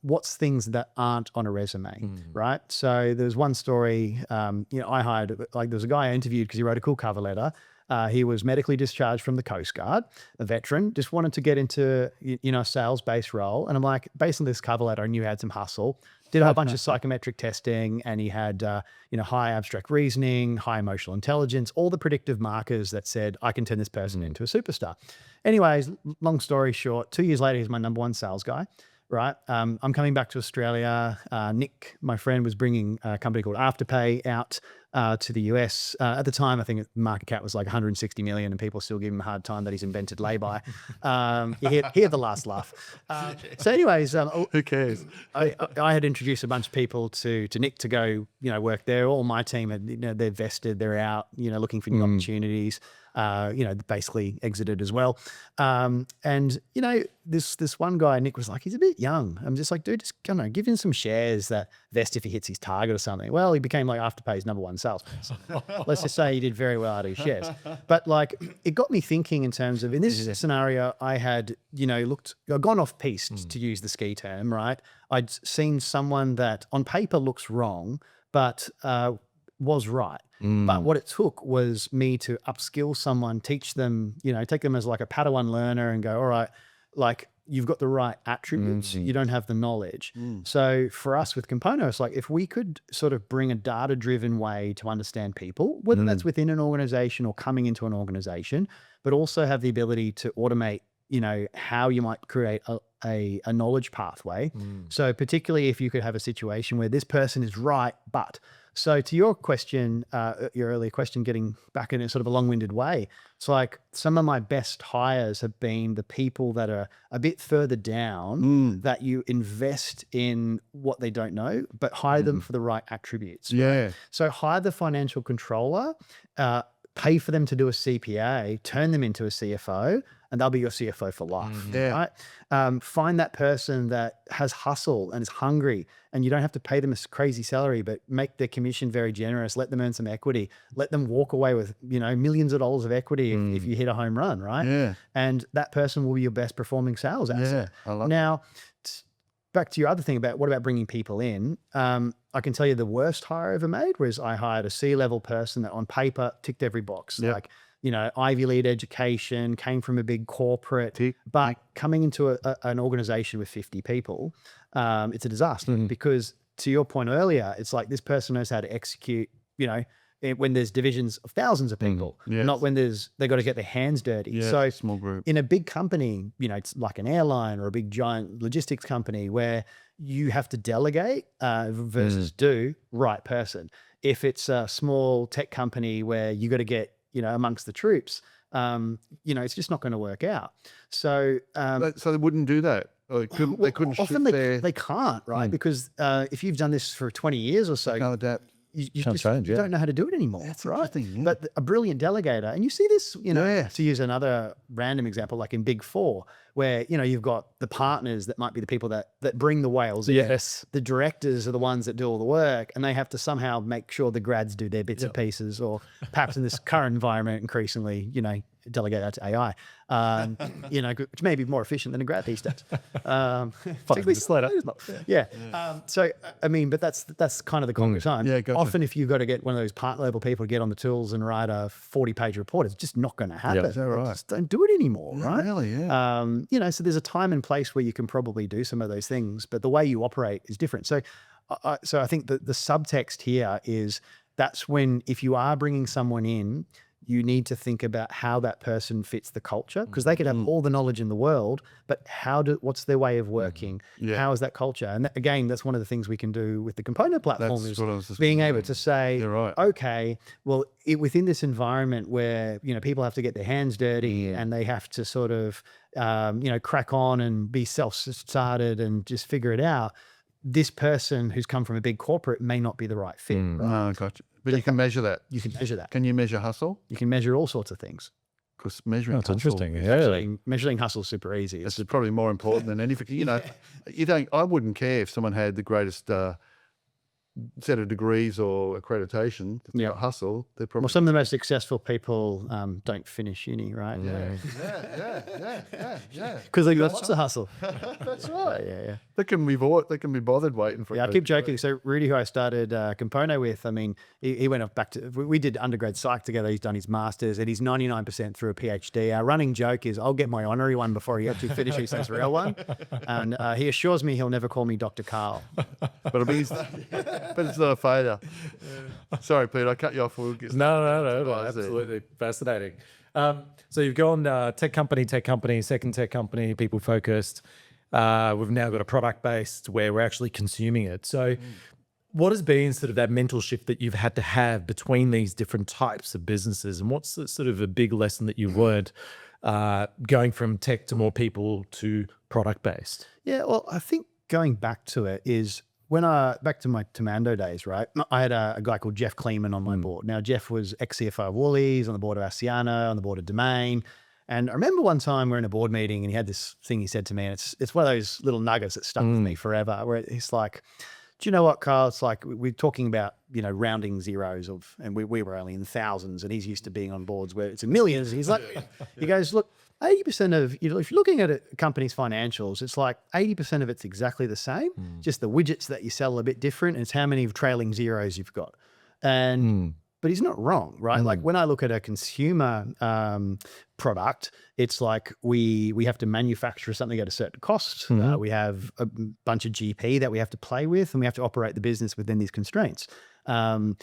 What's things that aren't on a resume, right? So there's one story, I hired, there was a guy I interviewed because he wrote a cool cover letter. He was medically discharged from the Coast Guard, a veteran, just wanted to get into, a sales-based role. And I'm like, based on this cover letter, I knew he had some hustle. Did a whole bunch of psychometric testing, and he had, high abstract reasoning, high emotional intelligence, all the predictive markers that said, I can turn this person into a superstar. Anyways, long story short, 2 years later, he's my number one sales guy, right? I'm coming back to Australia. Nick, my friend, was bringing a company called Afterpay out to the US. At the time, I think the market cap was like 160 million, and people still give him a hard time that he's invented lay-by. You hear the last laugh. So anyways, Who cares? I had introduced a bunch of people to Nick to go, work there. All my team had, they're vested, they're out, looking for new opportunities. Basically exited as well. And this one guy, Nick, was like, he's a bit young. I'm just like, dude, just give him some shares that vest if he hits his target or something. Well, he became like Afterpay's number one salesperson. Let's just say he did very well out of his shares. But like, it got me thinking in terms of, in this scenario, I had, gone off piste, to use the ski term, right? I'd seen someone that on paper looks wrong, but was right. But what it took was me to upskill someone, teach them, take them as like a Padawan learner and go, all right, like you've got the right attributes, you don't have the knowledge. So for us with Compono, it's like if we could sort of bring a data-driven way to understand people, whether that's within an organization or coming into an organization, but also have the ability to automate, how you might create a knowledge pathway. So particularly if you could have a situation where this person is right, but... So to your question, your earlier question, getting back in a sort of a long-winded way, it's like some of my best hires have been the people that are a bit further down, that you invest in what they don't know, but hire them for the right attributes. Yeah. Right? So hire the financial controller, pay for them to do a CPA, turn them into a CFO, and they'll be your CFO for life. Yeah. Right? Find that person that has hustle and is hungry, and you don't have to pay them a crazy salary, but make their commission very generous. Let them earn some equity. Let them walk away with, millions of dollars of equity if you hit a home run, right? Yeah. And that person will be your best performing sales asset. Yeah. I love Now, back to your other thing about what about bringing people in? I can tell you the worst hire I ever made was I hired a C-level person that on paper ticked every box. Yep. Like, Ivy League education, came from a big corporate, Tick. but coming into an organization with 50 people, it's a disaster because to your point earlier, it's like this person knows how to execute, when there's divisions of thousands of people, Yes. not when they got to get their hands dirty. Yeah, So small group. in a big company, it's like an airline or a big giant logistics company where you have to delegate versus do right person. If it's a small tech company where you got to get, amongst the troops, it's just not going to work out. So, So they wouldn't do that. Or they couldn't often shift their they can't, right? Because if you've done this for 20 years or so, can't adapt. you Can't just change, you yeah. don't know how to do it anymore, That's right? interesting, yeah. But a brilliant delegator, and you see this, Yes. to use another random example, like in Big Four, where you've got the partners that might be the people that bring the whales in. Yes. The directors are the ones that do all the work, and they have to somehow make sure the grads do their bits and pieces, or perhaps in this current environment, increasingly, delegate that to AI, which may be more efficient than a grad these days. 5 minutes later. Yeah. So, but that's kind of the conga time. Yeah, gotcha. Often if you've got to get one of those part level people to get on the tools and write a 40-page report, it's just not going to happen. Is that right? Just don't do it anymore, right? Really, yeah. So there's a time and place where you can probably do some of those things, but the way you operate is different. So, I think that the subtext here is that's when, if you are bringing someone in, you need to think about how that person fits the culture, because they could have all the knowledge in the world, but what's their way of working? Yeah. How is that culture? And again, that's one of the things we can do with the component platform That's is what I was just being able to say, You're right. okay, well, within this environment where, people have to get their hands dirty and they have to sort of, crack on and be self-started and just figure it out, this person who's come from a big corporate may not be the right fit. Right? Oh, gotcha. But you can measure that. You can measure that. Can you measure hustle? You can measure all sorts of things. Because measuring That's hustle interesting. Yeah. Measuring hustle is super easy. is probably more important than anything. I wouldn't care if someone had the greatest set of degrees or accreditation. If they've got hustle, they're probably Well, some of the most successful people don't finish uni, right? yeah. Because they've got lots of hustle. That's right. Yeah. They can be bothered waiting for. Yeah, I keep joking. So Rudy, who I started Compono with, he went off back to, we did undergrad psych together. He's done his master's and he's 99% through a PhD. Our running joke is I'll get my honorary one before he actually finishes his real one. And he assures me he'll never call me Dr. Carl. But it's not a failure. Sorry, Pete, I cut you off. We'll get No, Right, absolutely fascinating. So you've gone tech company, second tech company, people focused. We've now got a product based where we're actually consuming it. So what has been sort of that mental shift that you've had to have between these different types of businesses? And what's the sort of a big lesson that you've learned going from tech to more people to product based? Yeah, well, I think going back to it is back to my Tomando days, right? I had a guy called Jeff Kleeman on my board. Now, Jeff was ex-CFO of Woolies, on the board of Asciano, on the board of Domain. And I remember one time we're in a board meeting and he had this thing he said to me, and it's one of those little nuggets that stuck with me forever, where he's like, do you know what, Carl? It's like we're talking about, rounding zeros and we were only in thousands, and he's used to being on boards where it's in millions. He's like, he goes, look, 80% of, if you're looking at a company's financials, it's like 80% of it's exactly the same. Just the widgets that you sell are a bit different. And it's how many trailing zeros you've got. But he's not wrong, right? Like when I look at a consumer product, it's like we have to manufacture something at a certain cost. We have a bunch of GP that we have to play with, and we have to operate the business within these constraints. To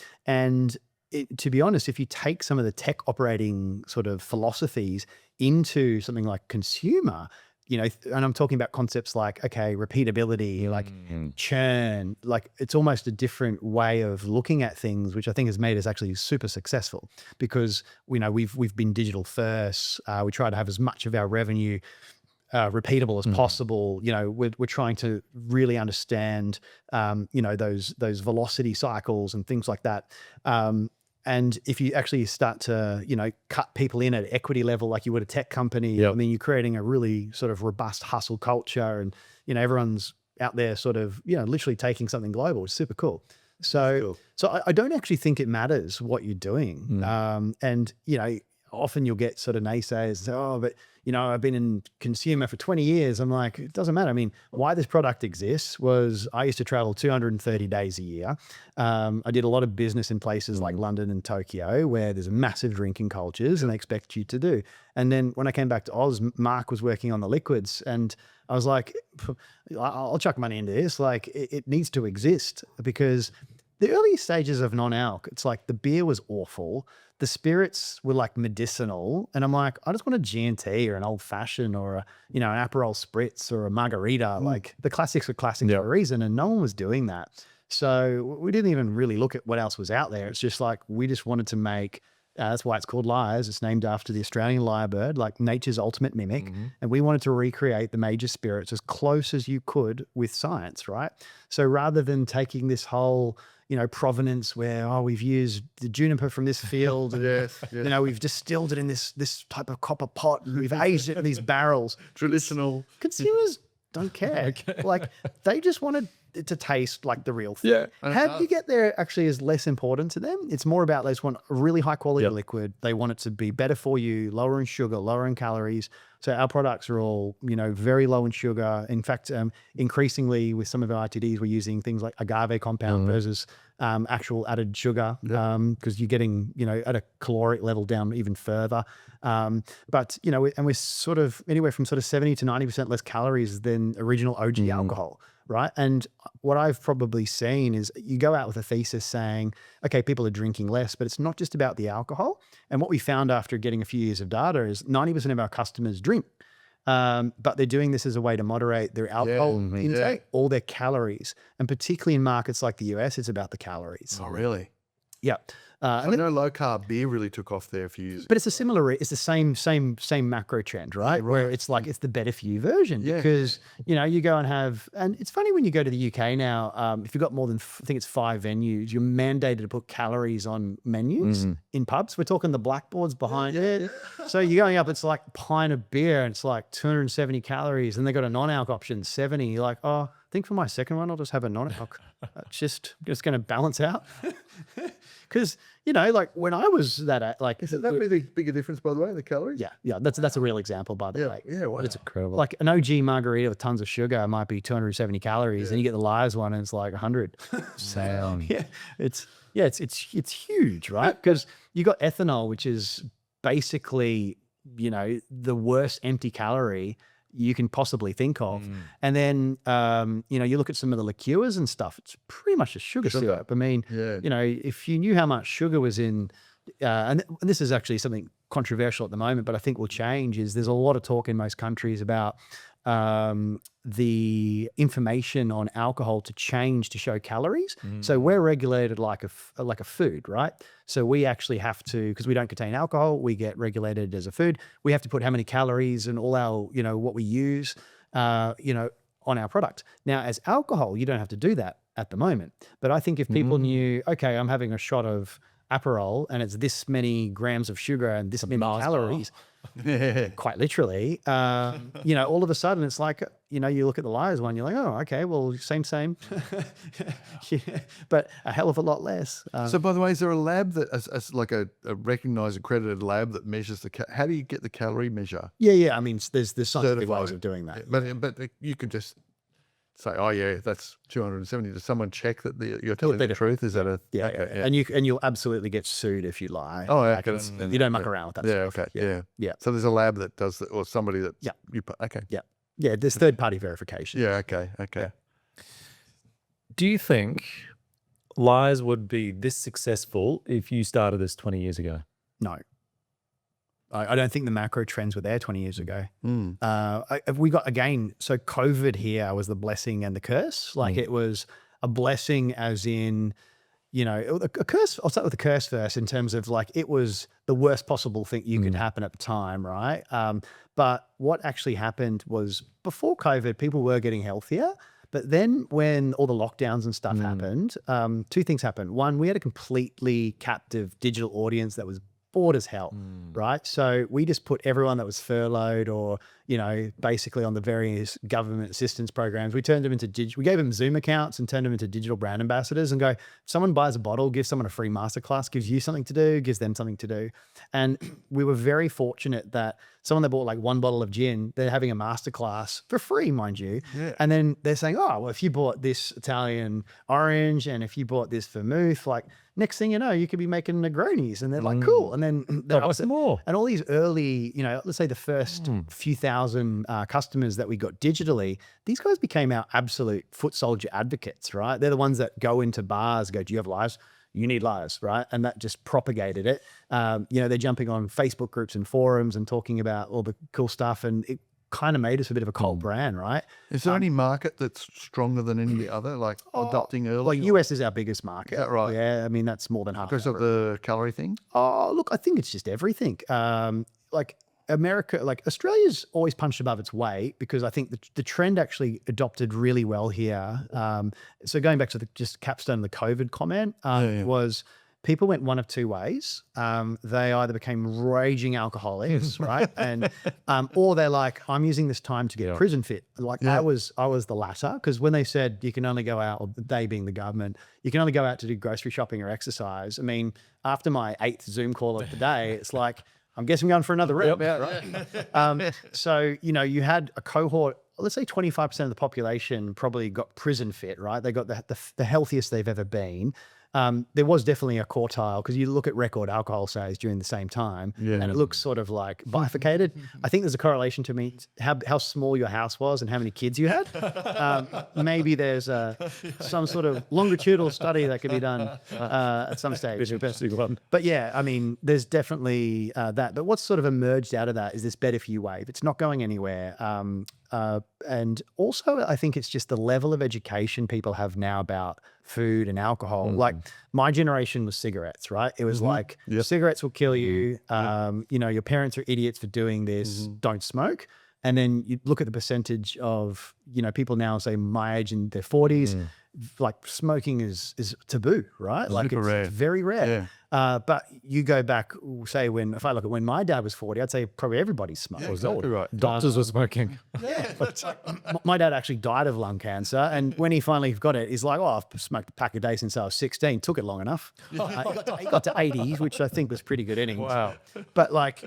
be honest, if you take some of the tech operating sort of philosophies into something like consumer, and I'm talking about concepts like, okay, repeatability, like churn, like it's almost a different way of looking at things, which I think has made us actually super successful because, we've been digital first. We try to have as much of our revenue repeatable as possible. We're trying to really understand, those velocity cycles and things like that. And if you actually start to, cut people in at equity level, like you would a tech company, Yep. I mean, you're creating a really sort of robust hustle culture, and, everyone's out there sort of, literally taking something global. It's super cool. So, Cool. I don't actually think it matters what you're doing. And, often you'll get sort of naysayers, say, oh, but, I've been in consumer for 20 years. I'm like, it doesn't matter. I mean, why this product exists was I used to travel 230 days a year. I did a lot of business in places like London and Tokyo, where there's massive drinking cultures and they expect you to do. And then when I came back to Oz, Mark was working on the liquids, and I was like, I'll chuck money into this. Like, it needs to exist, because the early stages of non-alc, it's like the beer was awful. The spirits were like medicinal. And I'm like, I just want a G&T or an old fashioned or an Aperol spritz or a margarita. Like, the classics are classics for a reason. And no one was doing that. So we didn't even really look at what else was out there. It's just like, we just wanted to make, that's why it's called Lyres. It's named after the Australian lyrebird, like nature's ultimate mimic. And we wanted to recreate the major spirits as close as you could with science, right? So rather than taking this whole, provenance where, we've used the juniper from this field and, Yes. we've distilled it in this type of copper pot and we've aged it in these barrels. Traditional. Consumers don't care. Like, they just wanted it to taste like the real thing. Yeah. How you get there actually is less important to them. It's more about, they just want a really high quality liquid. They want it to be better for you, lower in sugar, lower in calories. So our products are all, very low in sugar. In fact, increasingly with some of our ITDs, we're using things like agave compound versus actual added sugar, because you're getting, at a caloric level down even further. But, and we're sort of anywhere from sort of 70 to 90% less calories than original OG alcohol. Right. And what I've probably seen is you go out with a thesis saying, okay, people are drinking less, but it's not just about the alcohol. And what we found after getting a few years of data is 90% of our customers drink, but they're doing this as a way to moderate their alcohol intake, all their calories. And particularly in markets like the US, it's about the calories. Oh, really? Yeah. I know low carb beer really took off there a few years. But it's a similar, it's the same macro trend, right? Where it's like, it's the better for you version because, you go and have, and it's funny when you go to the UK now, if you've got more than, I think it's 5 venues, you're mandated to put calories on menus in pubs. We're talking the blackboards behind it. So you're going up, it's like a pint of beer and it's like 270 calories and they got a non-alc option, 70. You're like, oh, I think for my second one, I'll just have a non-alc. It's just going to balance out. Because, like when I was that, like, Is that really big a difference, by the way, the calories? yeah, that's a real example, by the way. Yeah, wow. It's incredible. Like an OG margarita with tons of sugar might be 270 calories, and you get the Lyres one, and it's like 100. Sound. It's huge, right? Because you got ethanol, which is basically the worst empty calorie you can possibly think of. And then, you look at some of the liqueurs and stuff, it's pretty much a sugar syrup. I mean, if you knew how much sugar was in, and this is actually something controversial at the moment, but I think will change, is there's a lot of talk in most countries about the information on alcohol to change to show calories. So we're regulated like a food, right? So we actually have to, because we don't contain alcohol, we get regulated as a food. We have to put how many calories and all our, what we use, on our product. Now, as alcohol, you don't have to do that at the moment. But I think if people knew, okay, I'm having a shot of Aperol and it's this many grams of sugar and this many calories, quite literally, all of a sudden it's like, you look at the Lyres one, you're like, oh, okay, well, same, but a hell of a lot less. So, by the way, is there a lab that, as like a recognized, accredited lab that measures how do you get the calorie measure? Yeah. I mean, there's scientific Certified. ways of doing that. But you could just say, oh yeah, that's 270. Does someone check that you're telling the truth? Is that a And you'll absolutely get sued if you lie. Oh, yeah, Like, you don't muck around with that. Yeah, stuff. okay, yeah. Yeah. So there's a lab that does that, or somebody that you put. Okay. Yeah, there's third-party verification. Yeah. Okay. Do you think Lyres would be this successful if you started this 20 years ago? No. I don't think the macro trends were there 20 years ago. Mm. We got, again, so COVID here was the blessing and the curse. Like it was a blessing as in, a curse. I'll start with the curse first in terms of like, it was the worst possible thing you could happen at the time, right? But what actually happened was before COVID, people were getting healthier, But then when all the lockdowns and stuff happened, two things happened. One, we had a completely captive digital audience that was bored as hell, right? So we just put everyone that was furloughed or, basically on the various government assistance programs, we turned them into we gave them Zoom accounts and turned them into digital brand ambassadors and go, someone buys a bottle, gives someone a free masterclass, gives you something to do, gives them something to do. And we were very fortunate that someone that bought like one bottle of gin, they're having a masterclass for free, mind you. Yeah. And then they're saying, oh, well, if you bought this Italian orange and if you bought this vermouth, like next thing you know, you could be making Negronis. And they're like, cool. And then there was more. and all these early, let's say the first few thousand customers that we got digitally, these guys became our absolute foot soldier advocates, right? They're the ones that go into bars, go, do you have Lyres? You need Lyres, right? And that just propagated it. They're jumping on Facebook groups and forums and talking about all the cool stuff. And it kind of made us a bit of a cult brand, right? Is there any market that's stronger than any other, like adopting early? Like US is our biggest market. Is that right? Yeah, I mean, that's more than half. Because of the calorie thing? Oh, look, I think it's just everything. Like America, like Australia's always punched above its weight because I think the trend actually adopted really well here. So going back to just capstone of the COVID comment was people went one of two ways. They either became raging alcoholics, right? And or they're like, I'm using this time to get prison fit. Like I was the latter, because when they said you can only go out, or they being the government, you can only go out to do grocery shopping or exercise. I mean, after my 8th Zoom call of the day, it's like, I'm guessing I'm going for another rep. Right? So, you had a cohort, let's say 25% of the population probably got prison fit, right? They got the healthiest they've ever been. There was definitely a quartile because you look at record alcohol sales during the same time and it looks sort of like bifurcated. I think there's a correlation to me how small your house was and how many kids you had. Maybe there's some sort of longitudinal study that could be done at some stage. But yeah, I mean, there's definitely that. But what's sort of emerged out of that is this better for you wave. It's not going anywhere. And also, I think it's just the level of education people have now about food and alcohol. Like my generation was cigarettes, right? It was like cigarettes will kill you. Your parents are idiots for doing this. Don't smoke. And then you look at the percentage of, people now say my age in their 40s, like smoking is taboo, right? Like it's very rare. Yeah. But you go back, say if I look at when my dad was 40, I'd say probably everybody smoked. Exactly right. Doctors were smoking. My dad actually died of lung cancer. And when he finally got it, he's like, oh, I've smoked a pack a day since I was 16. Took it long enough. He got to 80, which I think was pretty good innings. Wow. But like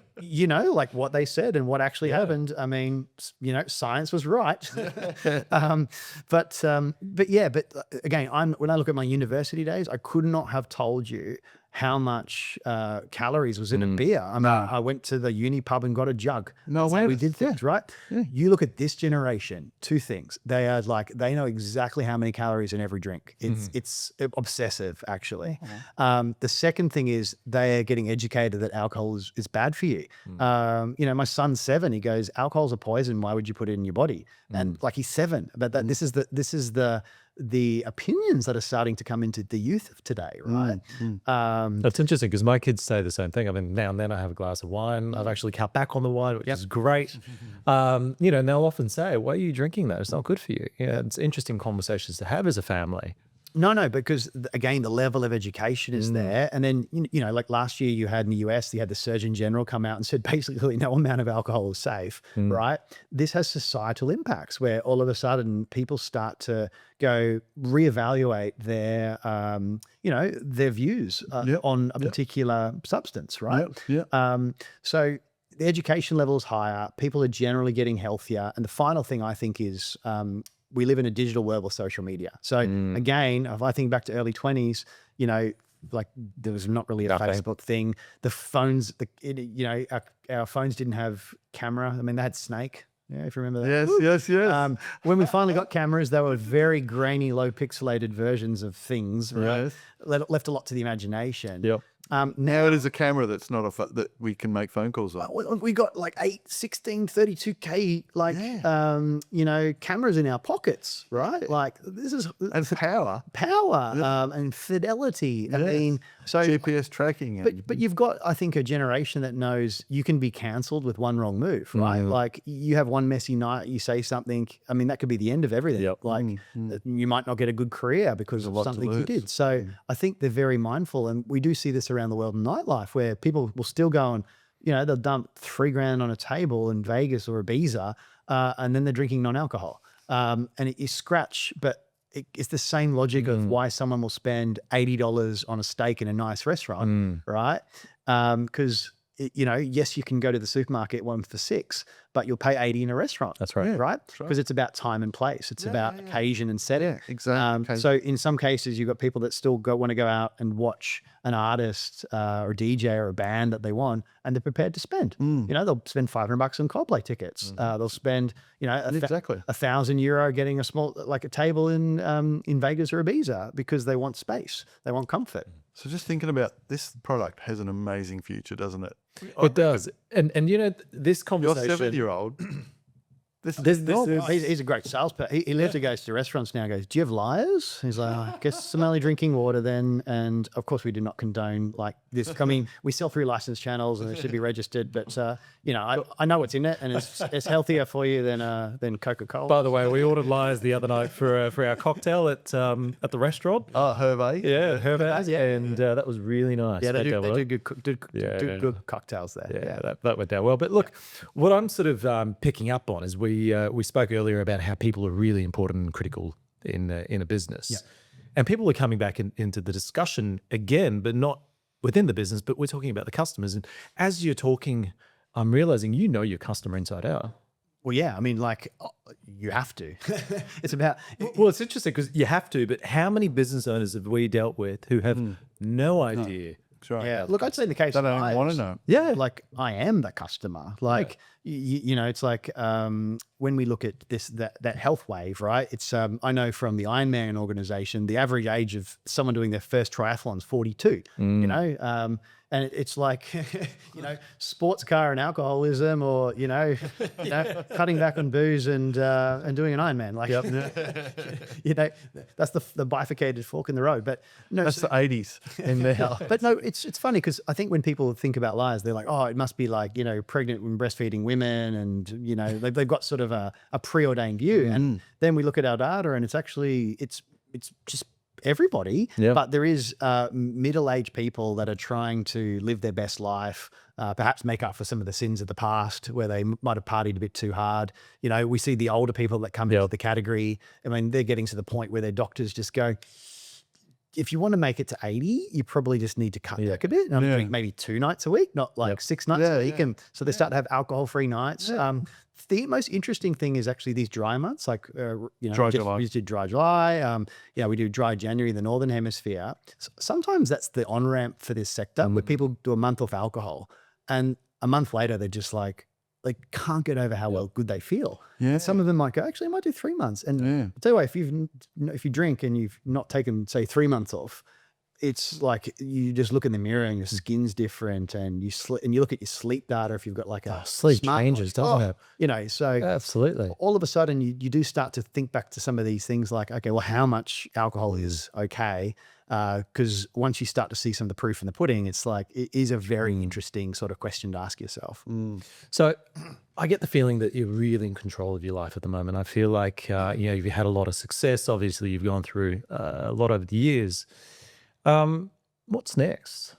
what they said and what actually happened, I mean, science was right. But again, when I look at my university days, I could not have told you how much calories was in a beer. I mean, I went to the uni pub and got a jug. No way. We did things, right? Yeah. You look at this generation, two things. They are like, they know exactly how many calories in every drink. It's obsessive, actually. The second thing is they are getting educated that alcohol is bad for you. My son's 7. He goes, alcohol's a poison. Why would you put it in your body? And like he's 7. But that this is the opinions that are starting to come into the youth of today, right? That's interesting because my kids say the same thing. I mean, now and then I have a glass of wine. I've actually cut back on the wine, which is great. And they'll often say, why are you drinking that? It's not good for you. Yeah, it's interesting conversations to have as a family. No, because again, the level of education is there. And then, like last year you had in the US, you had the Surgeon General come out and said basically no amount of alcohol is safe, right? This has societal impacts where all of a sudden people start to go reevaluate their, their views on a particular substance, right? So the education level is higher. People are generally getting healthier. And the final thing I think is, we live in a digital world with social media. So again, if I think back to early 20s, like there was not really a Facebook thing. The phones, our phones didn't have camera. I mean, they had Snake. Yeah, if you remember that. Yes. When we finally got cameras, they were very grainy, low pixelated versions of things, right? Left a lot to the imagination. Now it is a camera that's not that we can make phone calls on. We got like 8, 16, 32K, like, Yeah. cameras in our pockets, right? Like this is And power, power and fidelity. I mean, so GPS tracking. but you've got, I think, a generation that knows you can be cancelled with one wrong move, right? Like you have one messy night, you say something. I mean, that could be the end of everything. Yep. Like you might not get a good career because of something you did. So I think they're very mindful, and we do see this around the world in nightlife where people will still go and, they'll dump $3,000 on a table in Vegas or Ibiza, and then they're drinking non-alcohol. And you scratch, but it's the same logic of why someone will spend $80 on a steak in a nice restaurant, right? Because yes, you can go to the supermarket one for $6, but you'll pay $80 in a restaurant. That's right. Right? Because it's about time and place. It's about occasion and setting. Yeah, exactly. So in some cases, you've got people that still want to go out and watch an artist or a DJ or a band that they want, and they're prepared to spend. They'll spend $500 on Coldplay tickets. They'll spend, Exactly. €1,000 getting a small, like a table in Vegas or Ibiza because they want space. They want comfort. So just thinking about this product has an amazing future, doesn't it? It does. And this Your conversation. 7-year-old. This He's a great salesperson. He literally goes to restaurants now and goes, "Do you have Lyres?" He's like, "I guess I'm only drinking water then." And of course, we do not condone like this. I mean, we sell through licensed channels and it should be registered, but I know what's in it, and it's healthier for you than Coca-Cola. By the way, we ordered Lyres the other night for our cocktail at the restaurant. Hervé. Yeah, Herbert. Yeah, and that was really nice. Yeah, they That do well. good cocktails there. Yeah, that went down well. But look, what I'm sort of picking up on is we spoke earlier about how people are really important and critical in a business. Yeah. And people are coming back into the discussion again, but not within the business, but we're talking about the customers. And as you're talking, I'm realizing your customer inside out. Well, yeah, I mean, like you have to. It's about Well, it's interesting because you have to, but how many business owners have we dealt with who have no idea? That's right. yeah. Look, I'd say in the case They of don't Lyres, want to know. Yeah. like I am the customer. Like it's like when we look at that health wave, right? It's I know from the Ironman organization, the average age of someone doing their first triathlon is 42. And it's like sports car and alcoholism, or cutting back on booze and doing an Ironman. Like that's the bifurcated fork in the road. But no, That's the 80s. in there. But no, it's funny because I think when people think about Lyres, they're like, oh, it must be like, pregnant and breastfeeding women, and, they've got sort of a preordained view. And then we look at our data and it's actually, it's just everybody, but there is middle-aged people that are trying to live their best life, perhaps make up for some of the sins of the past where they might have partied a bit too hard. We see the older people that come into the category. I mean, they're getting to the point where their doctors just go, if you want to make it to 80, you probably just need to cut back a bit. And drink maybe 2 nights a week, not like 6 nights a week. And so they start to have alcohol-free nights. The most interesting thing is actually these dry months, like, July. We just did dry July. We do dry January in the Northern Hemisphere. Sometimes that's the on-ramp for this sector where people do a month off alcohol. And a month later, they're just like, they can't get over how good they feel. Yeah. Some of them might go, actually, I might do 3 months. And I'll tell you what, if you drink and you've not taken, say, 3 months off, it's like you just look in the mirror and your skin's different, and you look at your sleep data if you've got like a Sleep smartwatch. changes, doesn't it? So Absolutely. all of a sudden you do start to think back to some of these things like, okay, well, how much alcohol is okay? Because once you start to see some of the proof in the pudding, it's like, it is a very interesting sort of question to ask yourself. So I get the feeling that you're really in control of your life at the moment. I feel like, you've had a lot of success. Obviously, you've gone through a lot over the years. What's next?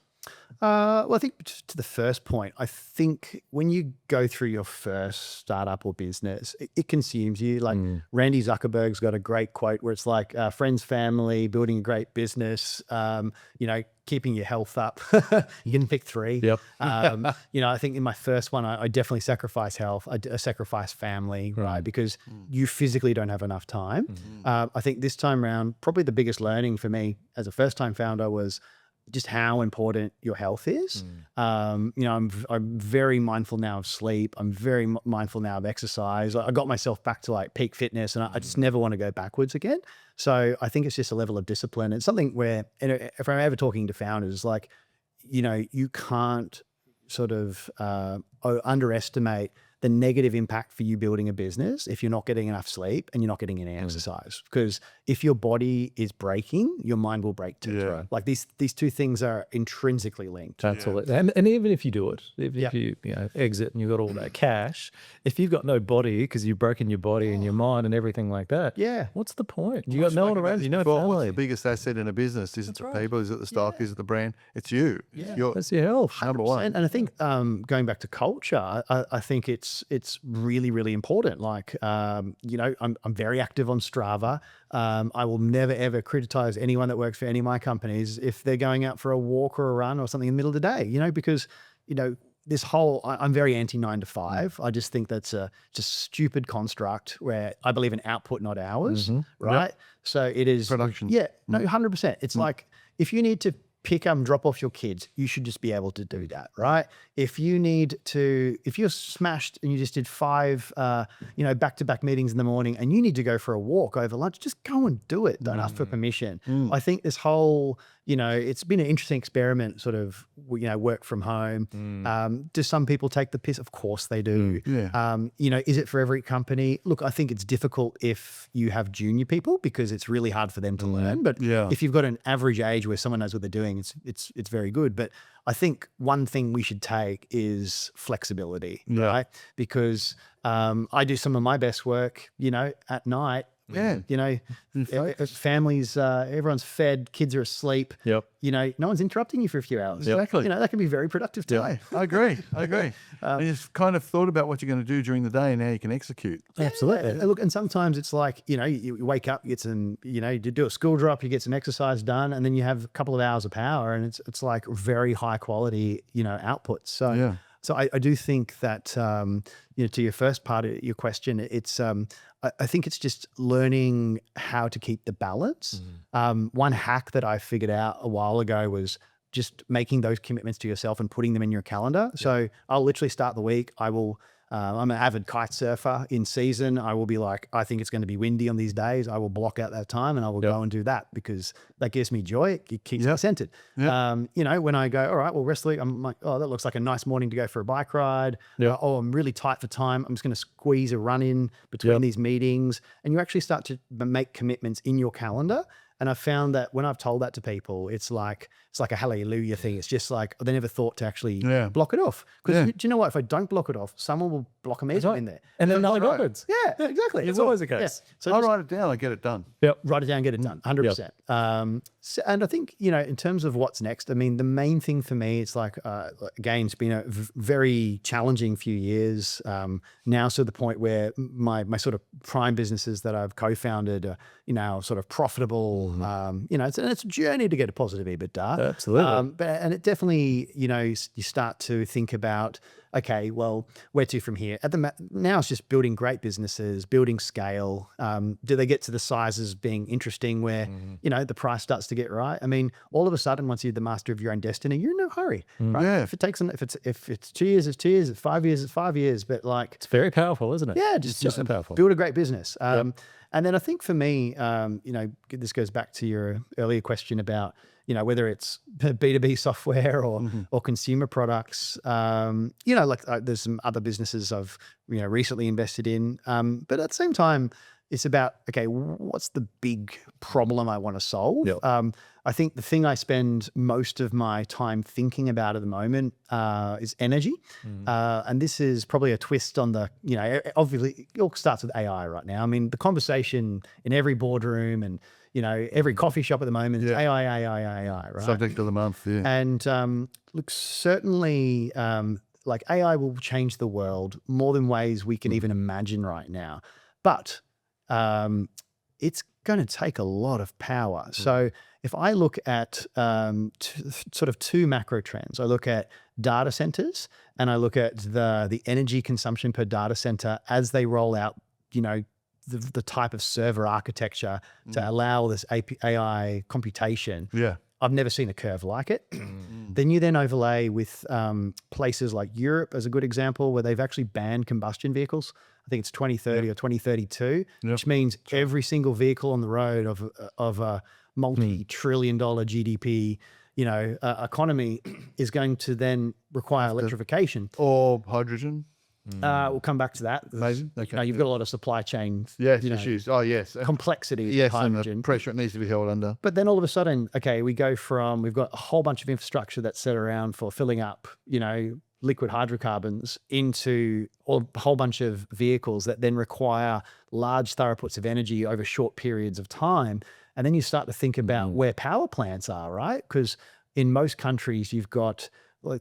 Well, I think to the first point, I think when you go through your first startup or business, it consumes you. Like Randy Zuckerberg's got a great quote where it's like, friends, family, building a great business, keeping your health up. You can pick 3. Yep. I think in my first one, I definitely sacrifice health. I sacrifice family, right? Because you physically don't have enough time. I think this time around, probably the biggest learning for me as a first-time founder was just how important your health is. I'm very mindful now of sleep. I'm very mindful now of exercise. I got myself back to like peak fitness, and I just never want to go backwards again. So I think it's just a level of discipline. It's something where, if I'm ever talking to founders, like, you can't sort of underestimate the negative impact for you building a business if you're not getting enough sleep and you're not getting any exercise. Because if your body is breaking, your mind will break too. Yeah. Like these two things are intrinsically linked. That's all. And even if you do it, if you exit and you've got all that cash, if you've got no body because you've broken your body and your mind and everything like that, what's the point? You got no one around you, no What's family. the biggest asset in a business? Is it the people? Is it the stock? Is it the brand? It's you. That's your health. Number one. And I think going back to culture, I think it's really, really important. Like, I'm very active on Strava. I will never, ever criticize anyone that works for any of my companies if they're going out for a walk or a run or something in the middle of the day, because, this whole, I'm very anti 9 to 5. I just think that's a just stupid construct where I believe in output, not hours, right? So it is Production. Yeah, no, 100%. It's like, if you need to pick up and drop off your kids, you should just be able to do that, right? If you're smashed and you just did 5, back-to-back meetings in the morning and you need to go for a walk over lunch, just go and do it. Don't ask for permission. I think this whole, it's been an interesting experiment, sort of, work from home. Do some people take the piss? Of course they do. Is it for every company? Look, I think it's difficult if you have junior people because it's really hard for them to learn. But if you've got an average age where someone knows what they're doing, it's very good. But I think one thing we should take is flexibility, right? Because I do some of my best work, at night. Families, everyone's fed, kids are asleep. No one's interrupting you for a few hours. Exactly. That can be very productive time. I agree. And you've kind of thought about what you're going to do during the day and how you can execute. Absolutely. Look, and sometimes it's like, you wake up, you get some, you do a school drop, you get some exercise done, and then you have a couple of hours of power, and it's like very high quality, output. So, So I do think that, to your first part of your question, it's, I think it's just learning how to keep the balance. One hack that I figured out a while ago was just making those commitments to yourself and putting them in your calendar. So I'll literally start the week. I'm an avid kite surfer. In season, I will be like, I think it's going to be windy on these days. I will block out that time and I will go and do that because that gives me joy. It keeps me centered. When I go, all right, well, rest of the week, I'm like, oh, that looks like a nice morning to go for a bike ride. Oh, I'm really tight for time. I'm just going to squeeze a run in between these meetings. And you actually start to make commitments in your calendar. And I've found that when I've told that to people, it's like a hallelujah thing. It's just like they never thought to actually block it off. Because do you know what? If I don't block it off, someone will block a meeting in there. And then nothing happens. Yeah, exactly. It's always the case. So I'll write it down and get it done. Write it down, get it done, 100%. And I think, in terms of what's next, I mean, the main thing for me, it's like, again, it's been a very challenging few years. Now to the point where my sort of prime businesses that I've co-founded are, sort of profitable. It's a journey to get a positive EBITDA. Absolutely. And it definitely, you start to think about, okay, well, where to from here? Now it's just building great businesses, building scale. Do they get to the sizes being interesting where, the price starts to get right? I mean, all of a sudden, once you're the master of your own destiny, you're in no hurry, right? Yeah. If it's 2 years, it's 2 years. If 5 years, it's 5 years. But like, It's very powerful, isn't it? yeah, It's just powerful. build a great business. And then I think for me, this goes back to your earlier question about, whether it's B2B software or consumer products, there's some other businesses I've, recently invested in. But at the same time, it's about, okay, what's the big problem I want to solve? I think the thing I spend most of my time thinking about at the moment is energy. And this is probably a twist on the, obviously it all starts with AI right now. I mean, the conversation in every boardroom and, every coffee shop at the moment is AI, right? Subject of the month, And look, certainly like AI will change the world more than ways we can even imagine right now. But it's going to take a lot of power. So if I look at sort of two macro trends, I look at data centers and I look at the energy consumption per data center as they roll out, the type of server architecture to allow this AI computation. I've never seen a curve like it. Then you then overlay with places like Europe as a good example, where they've actually banned combustion vehicles. I think it's 2030 or 2032, which means every single vehicle on the road of a multi-trillion-dollar GDP, economy is going to then require electrification. Or hydrogen, We'll come back to that. maybe. Okay. You've got a lot of supply chain Yes, you know, issues. Oh, yes. complexity with Yes, and hydrogen. the pressure it needs to be held under. But then all of a sudden, okay, we've got a whole bunch of infrastructure that's set around for filling up, liquid hydrocarbons into a whole bunch of vehicles that then require large throughputs of energy over short periods of time. And then you start to think about where power plants are, right? Because in most countries, you've got,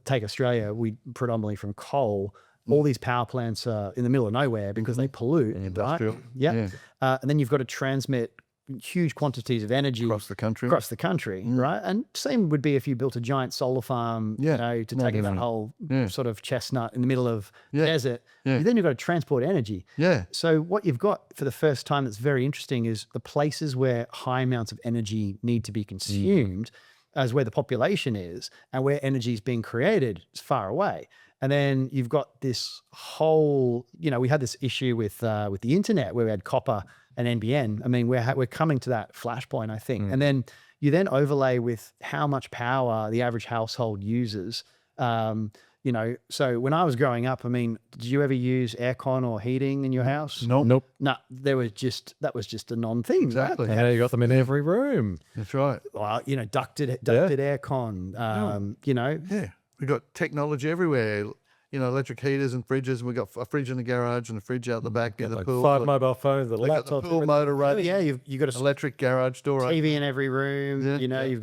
take Australia, we predominantly from coal. All these power plants are in the middle of nowhere because they pollute, Industrial. right? Yeah. And then you've got to transmit huge quantities of energy Across the country. right? And same would be if you built a giant solar farm, to take that whole sort of chestnut in the middle of desert. Then you've got to transport energy. Yeah. So what you've got for the first time that's very interesting is the places where high amounts of energy need to be consumed as where the population is and where energy is being created is far away. And then you've got this whole, we had this issue with the internet where we had copper and NBN. I mean, we're coming to that flashpoint, I think. And then you then overlay with how much power the average household uses. So when I was growing up, I mean, did you ever use aircon or heating in your house? Nope. No, that was just a non-thing. Exactly. Yeah, you got them in every room. That's right. Right? Well, ducted aircon, Yeah. We've got technology everywhere. Electric heaters and fridges. We've got a fridge in the garage and a fridge out the back near the pool. 5 mobile phones, the We've got the laptops. pool motor running. yeah, you've got a Electric garage door. TV in every room. You've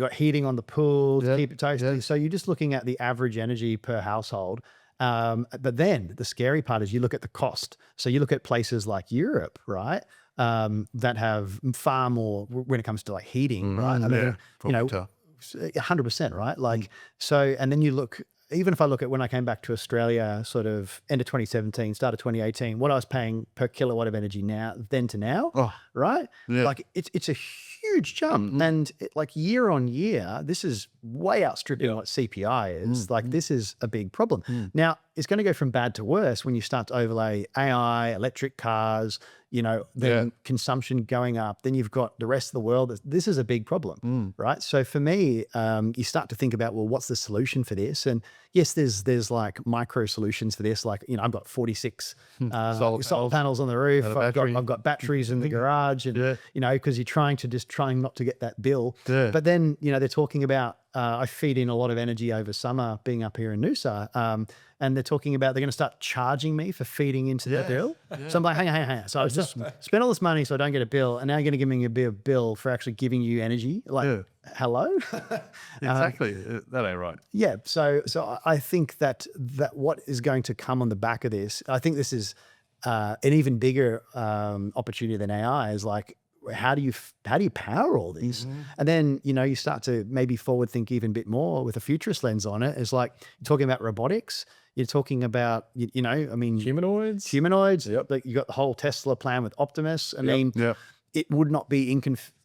got heating on the pool to keep it toasty. So you're just looking at the average energy per household. But then the scary part is you look at the cost. So you look at places like Europe, right? That have far more when it comes to like heating, right? I mean, 100%, right? Like, so, and then you look, even if I look at when I came back to Australia, sort of end of 2017, start of 2018, what I was paying per kilowatt of energy then to now, right? Yeah. Like it's a huge jump. And like year on year, this is way outstripping what CPI is. Like this is a big problem. Now it's going to go from bad to worse when you start to overlay AI, electric cars, then consumption going up. Then you've got the rest of the world. This is a big problem, right? So for me, you start to think about, well, what's the solution for this? And yes, there's like micro solutions for this. Like, I've got 46 solar panels on the roof. I've got batteries in the garage, and because you're trying not to get that bill. But then they're talking about I feed in a lot of energy over summer being up here in Noosa. And they're talking about they're going to start charging me for feeding into the bill. So I'm like, hang on. So I was just spend all this money so I don't get a bill, and now you're going to give me a bill for actually giving you energy. Like, hello? Exactly. That ain't right. Yeah. So I think that what is going to come on the back of this, I think this is an even bigger opportunity than AI is like, how do you power all these? And then, you start to maybe forward think even a bit more with a futurist lens on it. It's like you're talking about robotics. You're talking about, Humanoids. Yep. Like you got the whole Tesla plan with Optimus. I mean, it would not be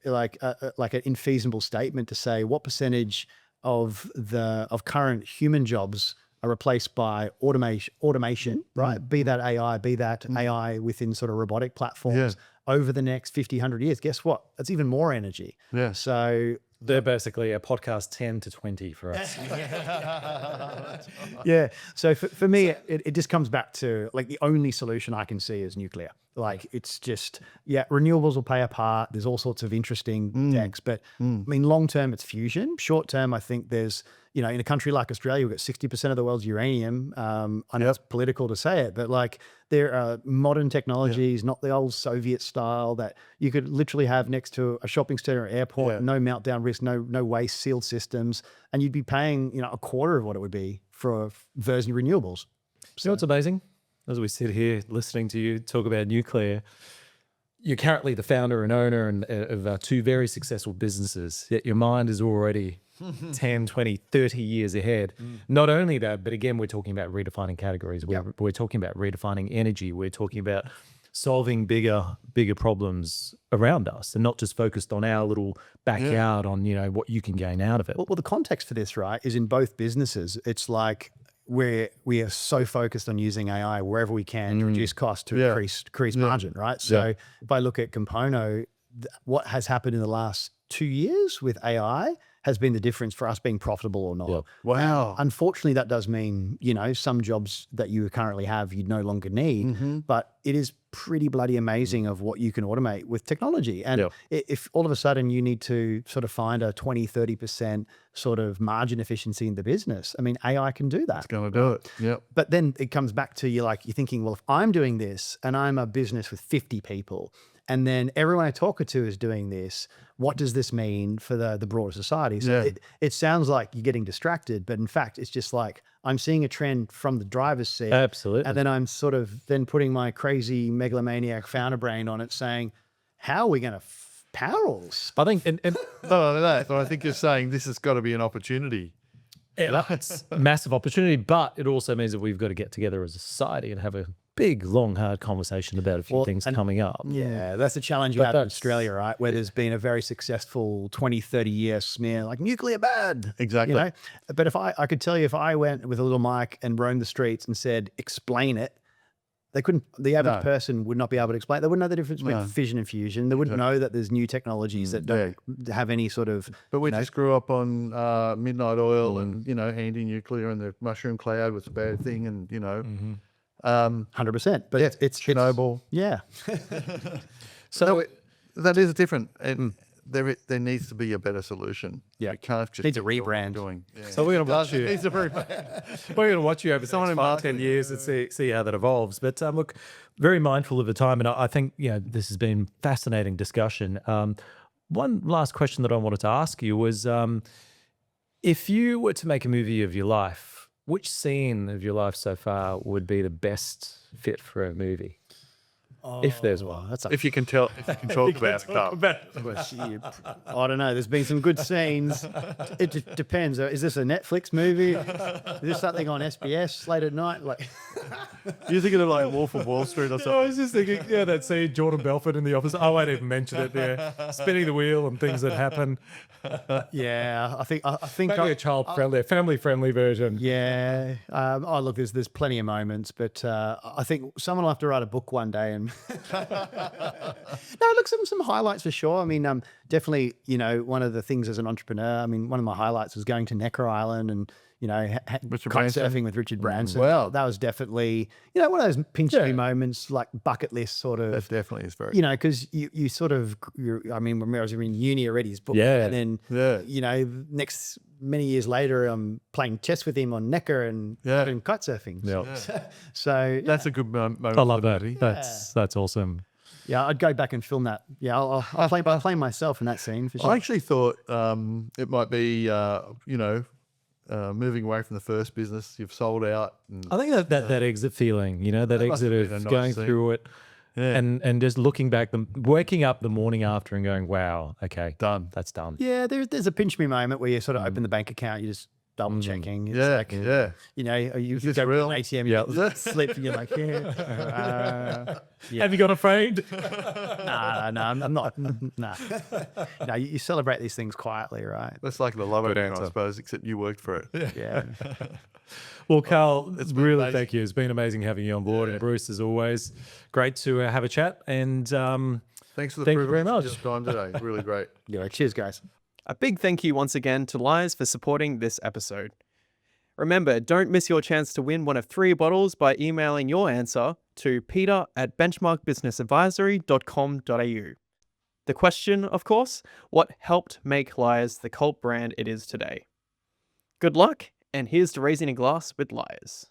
like an infeasible statement to say what percentage of current human jobs are replaced by automation, right? Be that AI within sort of robotic platforms over the next 50, 100 years. Guess what? That's even more energy. Yeah. So they're basically a podcast 10 to 20 for us. yeah. So for me, it just comes back to like the only solution I can see is nuclear. Like it's just, renewables will play a part. There's all sorts of interesting techs, but I mean, long term it's fusion. Short term, I think there's, in a country like Australia, we've got 60% of the world's uranium. I know it's political to say it, but like there are modern technologies, not the old Soviet style that you could literally have next to a shopping center or airport, no meltdown risk, no waste, sealed systems. And you'd be paying, a quarter of what it would be for virgin renewables. So what's amazing? As we sit here listening to you talk about nuclear, you're currently the founder and owner of two very successful businesses, yet your mind is already 10, 20, 30 years ahead. Not only that, but again, we're talking about redefining categories. We're talking about redefining energy. We're talking about solving bigger problems around us and not just focused on our little backyard on, what you can gain out of it. Well, the context for this, right, is in both businesses. It's like we are so focused on using AI wherever we can to reduce cost to increase margin, right? So if I look at Compono, what has happened in the last 2 years with AI has been the difference for us being profitable or not. Yeah. Wow. Unfortunately, that does mean, some jobs that you currently have, you no longer need, but it is pretty bloody amazing of what you can automate with technology. And Yeah. if all of a sudden you need to sort of find a 20-30% sort of margin efficiency in the business, I mean, AI can do that. It's going to do it. Yep. But then it comes back to you're thinking, well, if I'm doing this and I'm a business with 50 people, and then everyone I talk to is doing this, what does this mean for the broader society? So Yeah. it sounds like you're getting distracted, but in fact, it's just like I'm seeing a trend from the driver's seat. Absolutely. And then I'm sort of then putting my crazy megalomaniac founder brain on it saying, how are we going to power all this? I think, and No, but I think you're saying this has got to be an opportunity. it's a massive opportunity, but it also means that we've got to get together as a society and have a big, long, hard conversation about a few things coming up. Yeah, that's the challenge you But have in that's- Australia, right? Where there's been a very successful 20, 30 year smear, like nuclear bad. Exactly. But if I could tell you, if I went with a little mic and roamed the streets and said, explain it, they couldn't, the average person would not be able to explain. They wouldn't know the difference between fission and fusion. They wouldn't know that there's new technologies that don't have any sort of, But we just grew up on midnight oil and, anti-nuclear, and the mushroom cloud was a bad thing, and, 100%. But it's Chernobyl. yeah. So that is different. And there needs to be a better solution. Yeah. We can't just Needs a keep doing what we're rebrand. doing. Yeah. So we're going to watch you. Needs a very We're going to watch you over someone in 10 years and see how that evolves. But look, very mindful of the time, and I think this has been fascinating discussion. One last question that I wanted to ask you was, if you were to make a movie of your life, which scene of your life so far would be the best fit for a movie? If there's one. That's a if you can talk about it, Carl. I don't know. There's been some good scenes. It depends. Is this a Netflix movie? Is this something on SBS late at night? Like, You're thinking of like Wolf of Wall Street or something. I was just thinking, that scene, Jordan Belfort in the office. I won't even mention it there. Spinning the wheel and things that happen. yeah, I think Maybe a child-friendly, a family-friendly version. Yeah. Look, there's plenty of moments, but I think someone will have to write a book one day. And no, look, some highlights for sure. I mean, definitely, one of the things as an entrepreneur, I mean, one of my highlights was going to Necker Island and, Richard kite Branson. surfing with Richard Branson. Wow. That was definitely, one of those pinch me moments, like bucket list sort of. That definitely is very. Because you sort of, I mean, when I was in uni, I read his book. Yeah. And then, next many years later, I'm playing chess with him on Necker and doing kite surfing. Yeah. So That's a good moment. I love that. That's awesome. yeah, I'd go back and film that. Yeah, I'll play myself in that scene for sure. I actually thought it might be, moving away from the first business. You've sold out. And I think that exit feeling, that must exit have been a of nice going scene. through it Yeah. and just looking back, waking up the morning after and going, wow, okay, Done. that's done. Yeah, there's a pinch me moment where you sort of open the bank account, you just double checking. It's Yeah. like, yeah. You this go to real? an ATM, Yeah. you slip, and you're like, yeah. Have you got a friend? No, I'm not. Nah. No, you celebrate these things quietly, right? That's like the lotto, Good I answer. suppose, except you worked for it. Yeah. Well, Carl, It's been really amazing. thank you. It's been amazing having you on board. And Bruce, as always, great to have a chat. And Thanks for the Thank you very privilege much. of your time today. Really great. Yeah. Cheers, guys. A big thank you once again to Lyres for supporting this episode. Remember, don't miss your chance to win one of 3 bottles by emailing your answer to peter@benchmarkbusinessadvisory.com.au. The question, of course, what helped make Lyres the cult brand it is today? Good luck, and here's to raising a glass with Lyres.